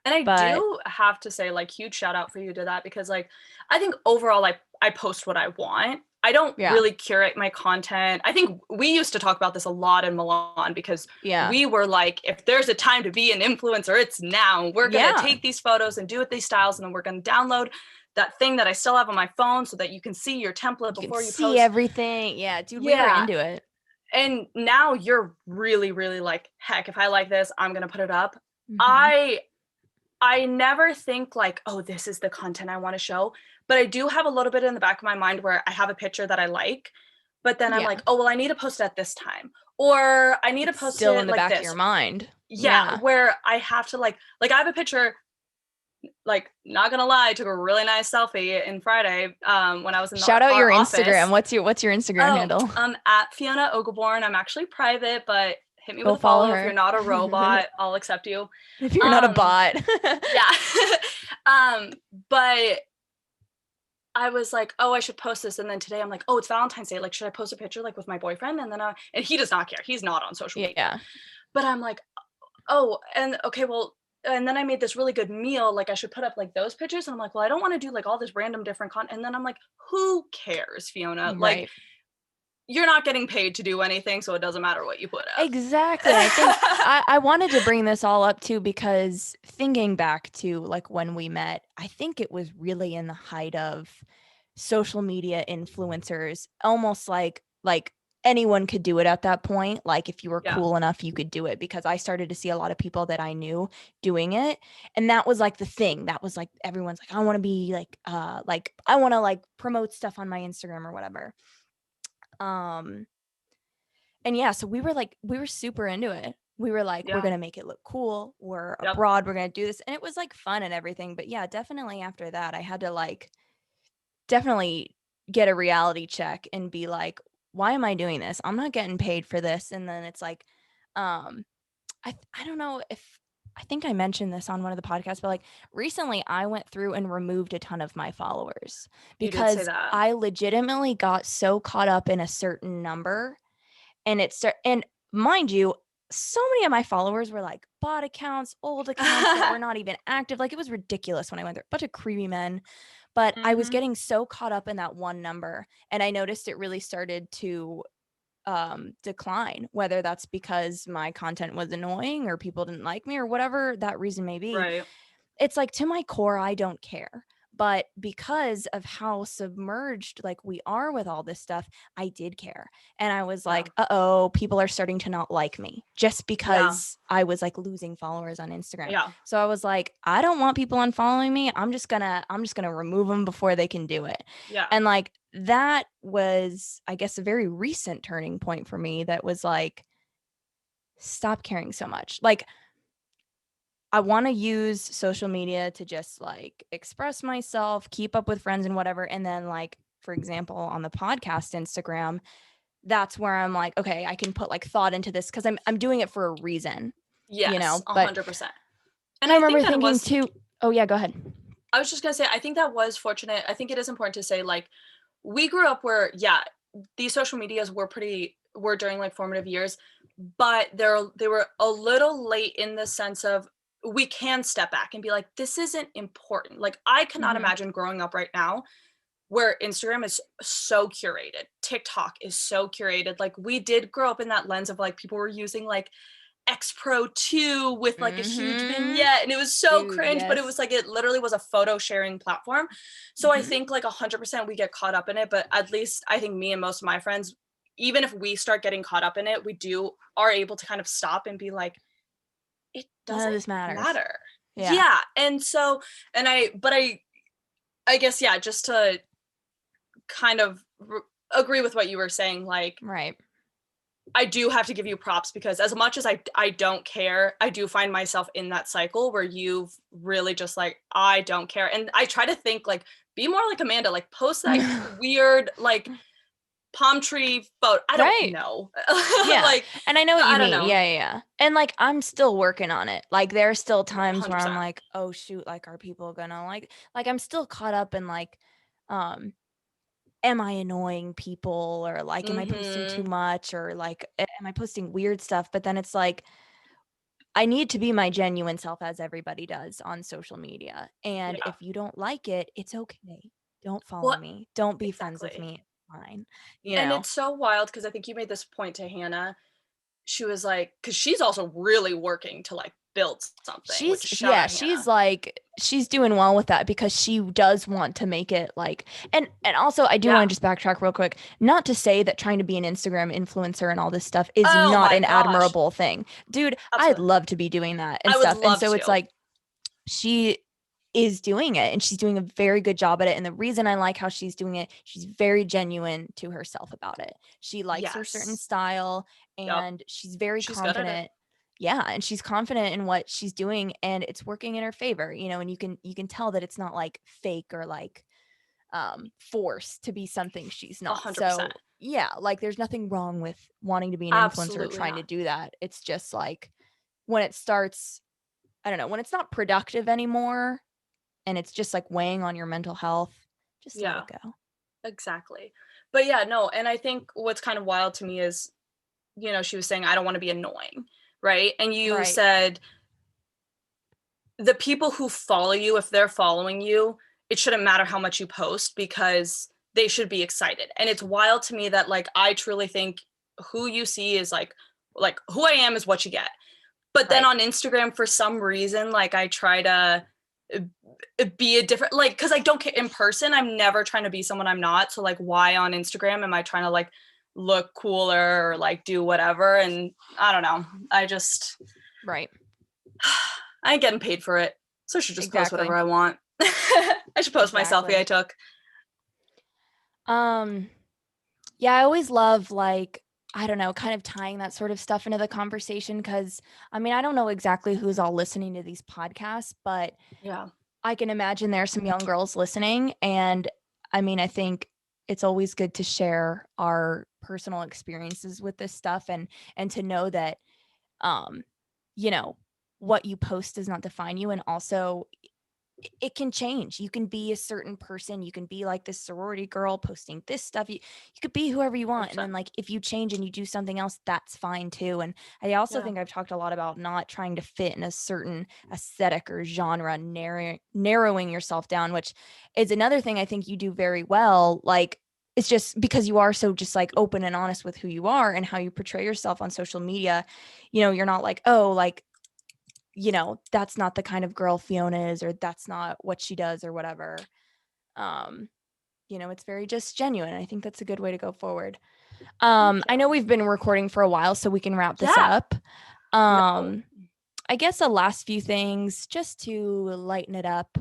And I But do have to say, like, huge shout out for you to that, because like I think overall I post what I want. I don't yeah, really curate my content. I think we used to talk about this a lot in Milan because yeah, we were like, if there's a time to be an influencer, it's now. We're gonna yeah. take these photos and do it these styles, and then we're gonna download that thing that I still have on my phone so that you can see your template You can before you see post. everything. Yeah, dude, we were Yeah. into it. And now you're really, really like, heck, if I like this, I'm gonna put it up. Mm-hmm. I never think like, oh, this is the content I want to show. But I do have a little bit in the back of my mind where I have a picture that I like, but then I'm Yeah. like, oh, well, I need to post it at this time. Or I need to It's post still in it the like back of this. your mind. Yeah, Yeah. where I have to like I have a picture, like, not gonna lie, I took a really nice selfie in Friday when I was in Shout out our your Instagram. office. What's your Instagram Oh, handle? at Fiona Ogeborn. I'm actually private, but hit me with Go a follow follow. If you're her. not a robot, I'll accept you. If you're not a Um, bot. yeah. But I was like, oh, I should post this. And then today I'm like, oh, it's Valentine's Day. Like, should I post a picture like with my boyfriend? And then and he does not care. He's not on social media. Yeah. But I'm like, oh, and okay, well, and then I made this really good meal. Like, I should put up like those pictures. And I'm like, well, I don't want to do like all this random different content. And then I'm like, who cares, Fiona? Like, Right. you're not getting paid to do anything, so it doesn't matter what you put up. Exactly. I think I wanted to bring this all up too, because thinking back to like when we met, I think it was really in the height of social media influencers, almost like anyone could do it at that point. Like if you were Yeah. cool enough, you could do it, because I started to see a lot of people that I knew doing it. And that was like the thing. That was like everyone's like, I want to be like I want to like promote stuff on my Instagram or whatever. And yeah, so we were super into it. We were like, we're Yeah. gonna make it look cool. We're Yep. abroad. We're gonna do this, and it was like fun and everything. But yeah, definitely after that, I had to like definitely get a reality check and be like, why am I doing this? I'm not getting paid for this. And then it's like, um, I don't know if I think I mentioned this on one of the podcasts, but like recently I went through and removed a ton of my followers You did say because that. I legitimately got so caught up in a certain number. And mind you, so many of my followers were like bot accounts, old accounts that were not even active. Like it was ridiculous when I went there. A bunch of creepy men. But I was getting so caught up in that one number, and I noticed it really started to decline, whether that's because my content was annoying or people didn't like me or whatever that reason may be. Right. It's like to my core, I don't care. But because of how submerged like we are with all this stuff, I did care. And I was Yeah. like, uh-oh, people are starting to not like me just Yeah. because I was like losing followers on Instagram. Yeah. So I was like, I don't want people unfollowing me. I'm just gonna remove them before they can do it. Yeah. And like that was, I guess, a very recent turning point for me that was like, stop caring so much. Like I want to use social media to just like express myself, keep up with friends and whatever. And then, like, for example, on the podcast Instagram, that's where I'm like, okay, I can put like thought into this because I'm doing it for a reason, Yes, But 100%. And I I think remember that thinking was, too, oh yeah, go ahead. I was just gonna say, I think that was fortunate. I think it is important to say, like, we grew up where, yeah, these social medias were during like formative years, but they were a little late in the sense of we can step back and be like, this isn't important. Like, I cannot Mm-hmm. imagine growing up right now where Instagram is so curated, TikTok is so curated. Like, we did grow up in that lens of like people were using like X Pro 2 with like a huge Mm-hmm. vignette, and it was so Dude, cringe, but it yes. was like it literally was a photo sharing platform. So I Mm-hmm. think like 100% we get caught up in it, but at least I think me and most of my friends, even if we start getting caught up in it, are able to kind of stop and be like, it None doesn't of this matters. matter. Yeah. Yeah. And so, I guess, yeah, just to kind of agree with what you were saying, like, Right. I do have to give you props because as much as I don't care, I do find myself in that cycle where you've really just like, I don't care. And I try to think like, be more like Amanda, like post that weird like palm tree photo. I don't Right. know. Yeah. Like, And I know what you I don't mean. know. Yeah. And like I'm still working on it. Like there are still times where I'm 100%. like, oh shoot, like are people gonna like I'm still caught up in like um am I annoying people, or like am I posting too Mm-hmm. much, or like am I posting weird stuff? But then it's like I need to be my genuine self as everybody does on social media. And Yeah. if you don't like it, it's okay. Don't follow Well, me. Don't be friends with exactly. me. It's fine. You And know. it's so wild because I think you made this point to Hannah. She was like, because she's also really working to like build something, which shout out She's Hannah. like she's doing well with that because she does want to make it like, and also I do Yeah. want to just backtrack real quick, not to say that trying to be an Instagram influencer and all this stuff is Oh not my an gosh. admirable thing. Dude, I'd Absolutely. love to be doing that and I would stuff. And love so it's to. like she is doing it and she's doing a very good job at it. And the reason I like how she's doing it, she's very genuine to herself about it. She likes her certain Yes. style Yep. and she's very She's good at it. confident. Yeah, and she's confident in what she's doing and it's working in her favor, and you can tell that it's not like fake or like forced to be something she's not. So 100%. yeah, like there's nothing wrong with wanting to be an influencer or Absolutely trying to not. do that. It's just like when it starts, I don't know, when it's not productive anymore and it's just like weighing on your mental health, Just let it go. Exactly. But yeah, no, and I think what's kind of wild to me is, you know, she was saying, I don't want to be annoying, right? And you said the people who follow you, if they're following you, it shouldn't matter how much you post because they should be excited. And it's wild to me that, like, I truly think who you see is like who I am is what you get. But then on Instagram, for some reason, like, I try to be a different, like, because I don't care in person. I'm never trying to be someone I'm not. So, like, why on Instagram am I trying to, like, look cooler or, like, do whatever? And I don't know. I just... I ain't getting paid for it. So I should just post whatever I want. I should post my selfie I took. Yeah, I always love, like, I don't know, kind of tying that sort of stuff into the conversation because, I mean, I don't know exactly who's all listening to these podcasts, but I can imagine there are some young girls listening. And I mean, I think it's always good to share our personal experiences with this stuff and to know that, you know, what you post does not define you. And also it can change. You can be a certain person. You can be like this sorority girl posting this stuff. You could be whoever you want. 100%. And then, like, if you change and you do something else, that's fine too. And I also think I've talked a lot about not trying to fit in a certain aesthetic or genre, narrowing yourself down, which is another thing I think you do very well. Like, it's just because you are so just like open and honest with who you are and how you portray yourself on social media. You know, you're not like, oh, like, you know, that's not the kind of girl Fiona is, or that's not what she does or whatever. You know, it's very just genuine. I think that's a good way to go forward. I know we've been recording for a while, so we can wrap this up. I guess the last few things, just to lighten it up.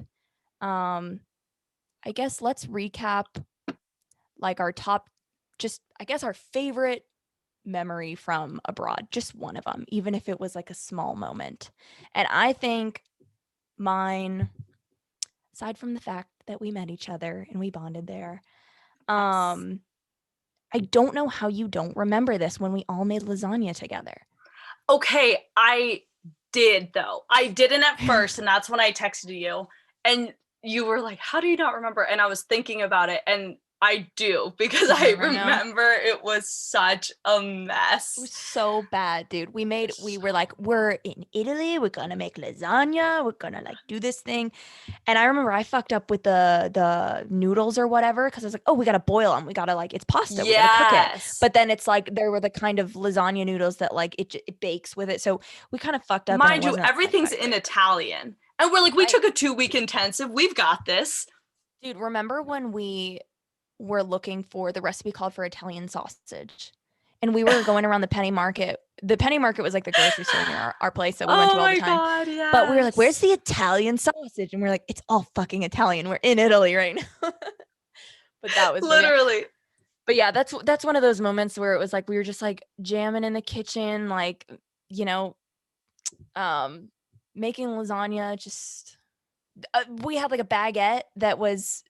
I guess let's recap like our top, just, I guess, our favorite memory from abroad, just one of them, even if it was like a small moment. And I think mine, aside from the fact that we met each other and we bonded there, I don't know how you don't remember this when we all made lasagna together. Okay, I did though. I didn't at first, and that's when I texted you, and you were like, how do you not remember? And I was thinking about it, and I do, because I remember it was such a mess. It was so bad, dude. We were like, we're in Italy, we're gonna make lasagna, we're gonna like do this thing. And I remember I fucked up with the noodles or whatever, because I was like, oh, we gotta boil them, we gotta, like, it's pasta, we gotta cook it. But then it's like there were the kind of lasagna noodles that, like, it bakes with it, so we kind of fucked up. Mind you, everything's in Italian, and we're like, we took a 2-week intensive, we've got this. Dude, remember when we were looking for the recipe called for Italian sausage, and we were going around the penny market. The penny market was like the grocery store near our place that we went to all the time. God, yes. But we were like, where's the Italian sausage? And we're like, it's all fucking Italian. We're in Italy right now. But that was literally. But yeah, that's one of those moments where it was like we were just like jamming in the kitchen, like, you know, making lasagna. Just we had like a baguette that was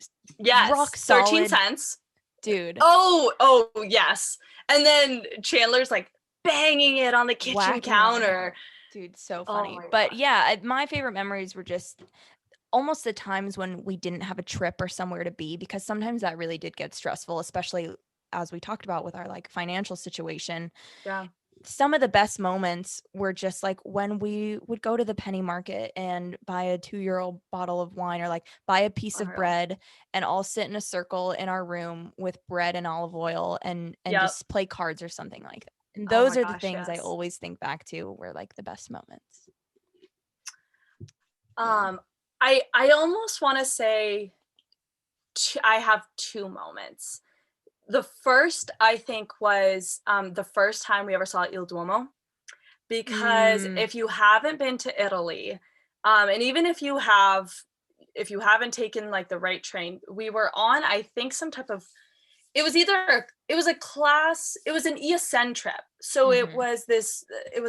rock solid. 13 cents. Dude. Oh, yes. And then Chandler's like banging it on the kitchen counter. Dude, so funny. But yeah, my favorite memories were just almost the times when we didn't have a trip or somewhere to be, because sometimes that really did get stressful, especially as we talked about with our like financial situation. Yeah. Some of the best moments were just like when we would go to the penny market and buy a 2-year-old bottle of wine, or like buy a piece of bread and all sit in a circle in our room with bread and olive oil and just play cards or something like that. And those are the things I always think back to were like the best moments. I almost want to say I have 2 moments. The first, I think, was the first time we ever saw Il Duomo, because if you haven't been to Italy, and even if you haven't taken like the right train, we were on, I think, some type of, it was a class, it was an ESN trip. So it was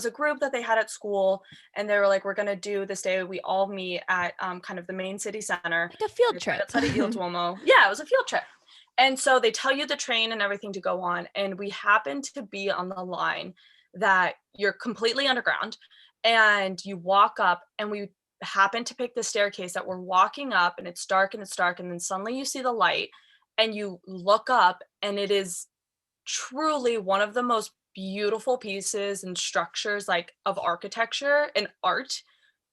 a group that they had at school, and they were like, we're going to do this day, we all meet at kind of the main city center. Like a field trip. Outside of Il Duomo. Yeah, it was a field trip. And so they tell you the train and everything to go on. And we happened to be on the line that you're completely underground, and you walk up, and happen to pick the staircase that we're walking up, and it's dark and it's dark, and then suddenly you see the light and you look up, and it is truly one of the most beautiful pieces and structures like of architecture and art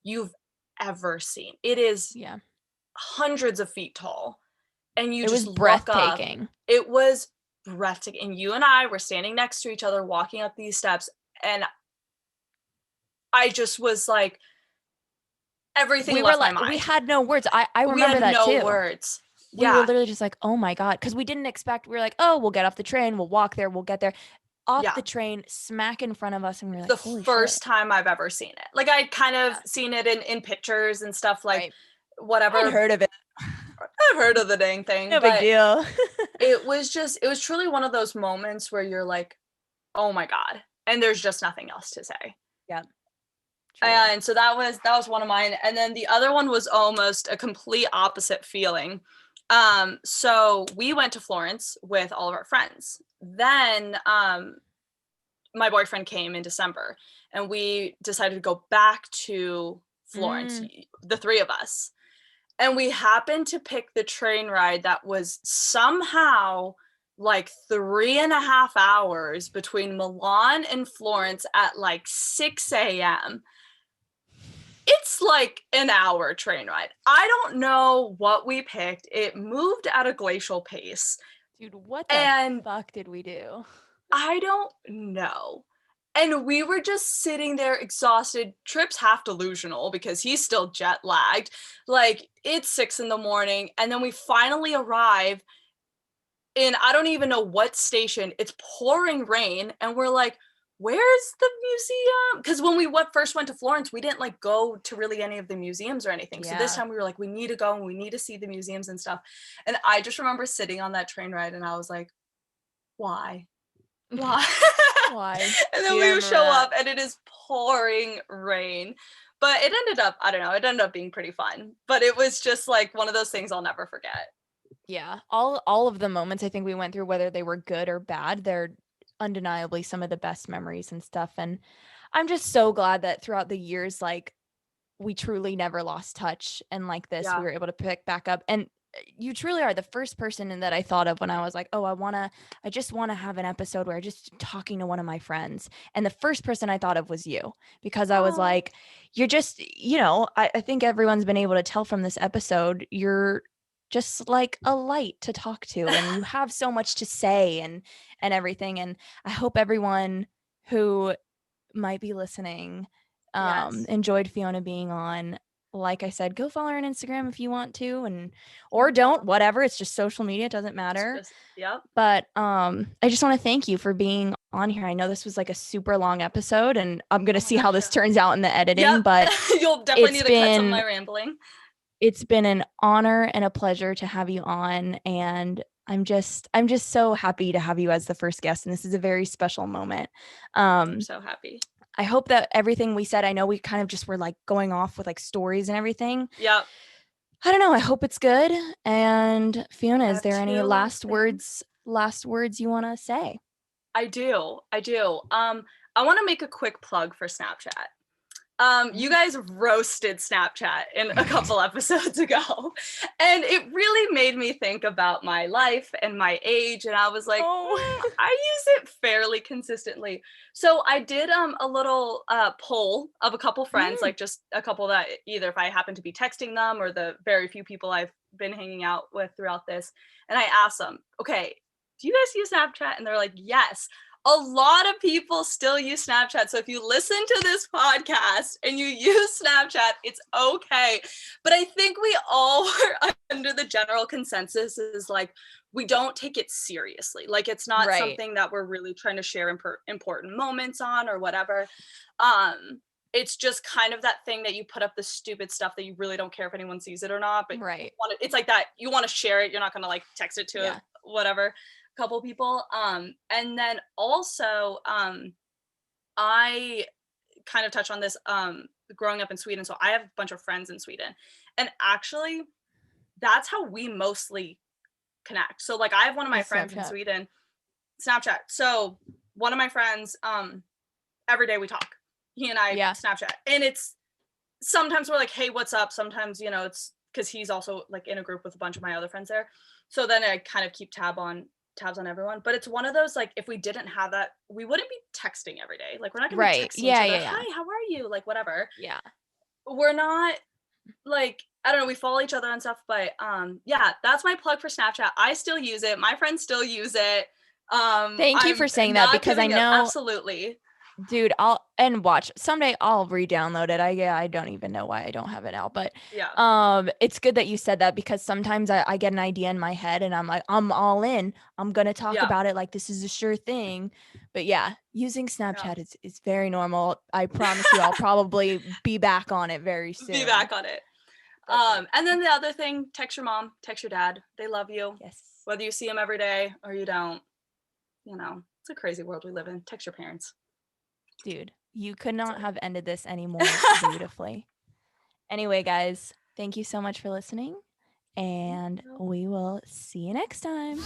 you've ever seen. It is hundreds of feet tall, and you just look up. It was breathtaking. And you and I were standing next to each other walking up these steps, and I just was like, everything left my mind. We had no words. I remember that too. No words. We were literally just like, oh my God. Because we didn't expect, we were like, oh, we'll get off the train, we'll walk there, we'll get there. Off the train, smack in front of us, and we were like, the first time I've ever seen it. Like, I'd kind of seen it in pictures and stuff, like whatever. I'd heard of it. I've heard of the dang thing. No big deal. it was truly one of those moments where you're like, oh my God. And there's just nothing else to say. Yeah. And so that was one of mine. And then the other one was almost a complete opposite feeling. So we went to Florence with all of our friends. Then my boyfriend came in December, and we decided to go back to Florence, the three of us. And we happened to pick the train ride that was somehow like 3.5 hours between Milan and Florence at like 6 a.m. It's like an hour train ride. I don't know what we picked. It moved at a glacial pace. Dude, what the fuck did we do? I don't know. And we were just sitting there exhausted. Trip's half delusional because he's still jet lagged. Like, it's 6 a.m. And then we finally arrive in, I don't even know what station. It's pouring rain. And we're like, where's the museum? Because when we first went to Florence, we didn't like go to really any of the museums or anything. So this time we were like, we need to go and we need to see the museums and stuff. And I just remember sitting on that train ride and I was like, why? Why? And then we show up and it is pouring rain. But it ended up, I don't know, it ended up being pretty fun. But it was just like one of those things I'll never forget. Yeah. All of the moments I think we went through, whether they were good or bad, they're undeniably some of the best memories and stuff. And I'm just so glad that throughout the years, like, we truly never lost touch. And like this, we were able to pick back up. And you truly are the first person that I thought of when I was like, oh, I just want to have an episode where I'm just talking to one of my friends. And the first person I thought of was you, because I was like, you're just, I think everyone's been able to tell from this episode, you're just like a light to talk to, and you have so much to say and everything. And I hope everyone who might be listening enjoyed Fiona being on. Like I said, go follow her on Instagram if you want to, or don't, whatever. It's just social media. It doesn't matter. But I just want to thank you for being on here. I know this was like a super long episode, and I'm going to see how this turns out in the editing, but you'll definitely need to cut some of my rambling. It's been an honor and a pleasure to have you on. And I'm just so happy to have you as the first guest. And this is a very special moment. I'm so happy. I hope that everything we said, I know we kind of just were like going off with like stories and everything. Yeah. I don't know. I hope it's good. And Fiona, is there any last words you want to say? I do. I want to make a quick plug for Snapchat. You guys roasted Snapchat in a couple episodes ago, and it really made me think about my life and my age, and I was like, I use it fairly consistently. So I did a little poll of a couple friends, like just a couple that either if I happen to be texting them or the very few people I've been hanging out with throughout this, and I asked them, okay, do you guys use Snapchat? And they're like, yes. A lot of people still use Snapchat. So if you listen to this podcast and you use Snapchat, it's okay. But I think we all were under the general consensus is like, we don't take it seriously. Like, it's not something that we're really trying to share important moments on or whatever. It's just kind of that thing that you put up the stupid stuff that you really don't care if anyone sees it or not. But it's like that. You want to share it. You're not going to like text it to whatever. Couple people, and then also I kind of touched on this growing up in Sweden, so I have a bunch of friends in Sweden, and actually that's how we mostly connect. So like I have one of my friends in Sweden, Snapchat. So one of my friends, every day we talk, he and I Snapchat, and it's sometimes we're like, hey, what's up? Sometimes, you know, it's because he's also like in a group with a bunch of my other friends there. So then I kind of keep tabs on everyone. But it's one of those, like, if we didn't have that, we wouldn't be texting every day. Like, we're not gonna be Right. texting each Yeah, other, yeah, yeah. hi, how are you? Like, whatever. Yeah. We're not like, I don't know, we follow each other and stuff, but yeah, that's my plug for Snapchat. I still use it. My friends still use it. Thank you I'm for saying that not because I giving up. know, Absolutely. dude, someday I'll re-download it. I don't even know why I don't have it now, but Yeah. it's good that you said that because sometimes I get an idea in my head and I'm like, I'm all in. I'm gonna talk Yeah. about it like this is a sure thing. But yeah, using Yeah. Snapchat is very normal. I promise you I'll probably be back on it very Be soon. back on it. Definitely. And then the other thing, text your mom, text your dad. They love you. Yes. Whether you see them every day or you don't, you know, it's a crazy world we live in. Text your parents. Dude, you could not So. have ended this any more beautifully. Anyway, guys, thank you so much for listening, and we will see you next time.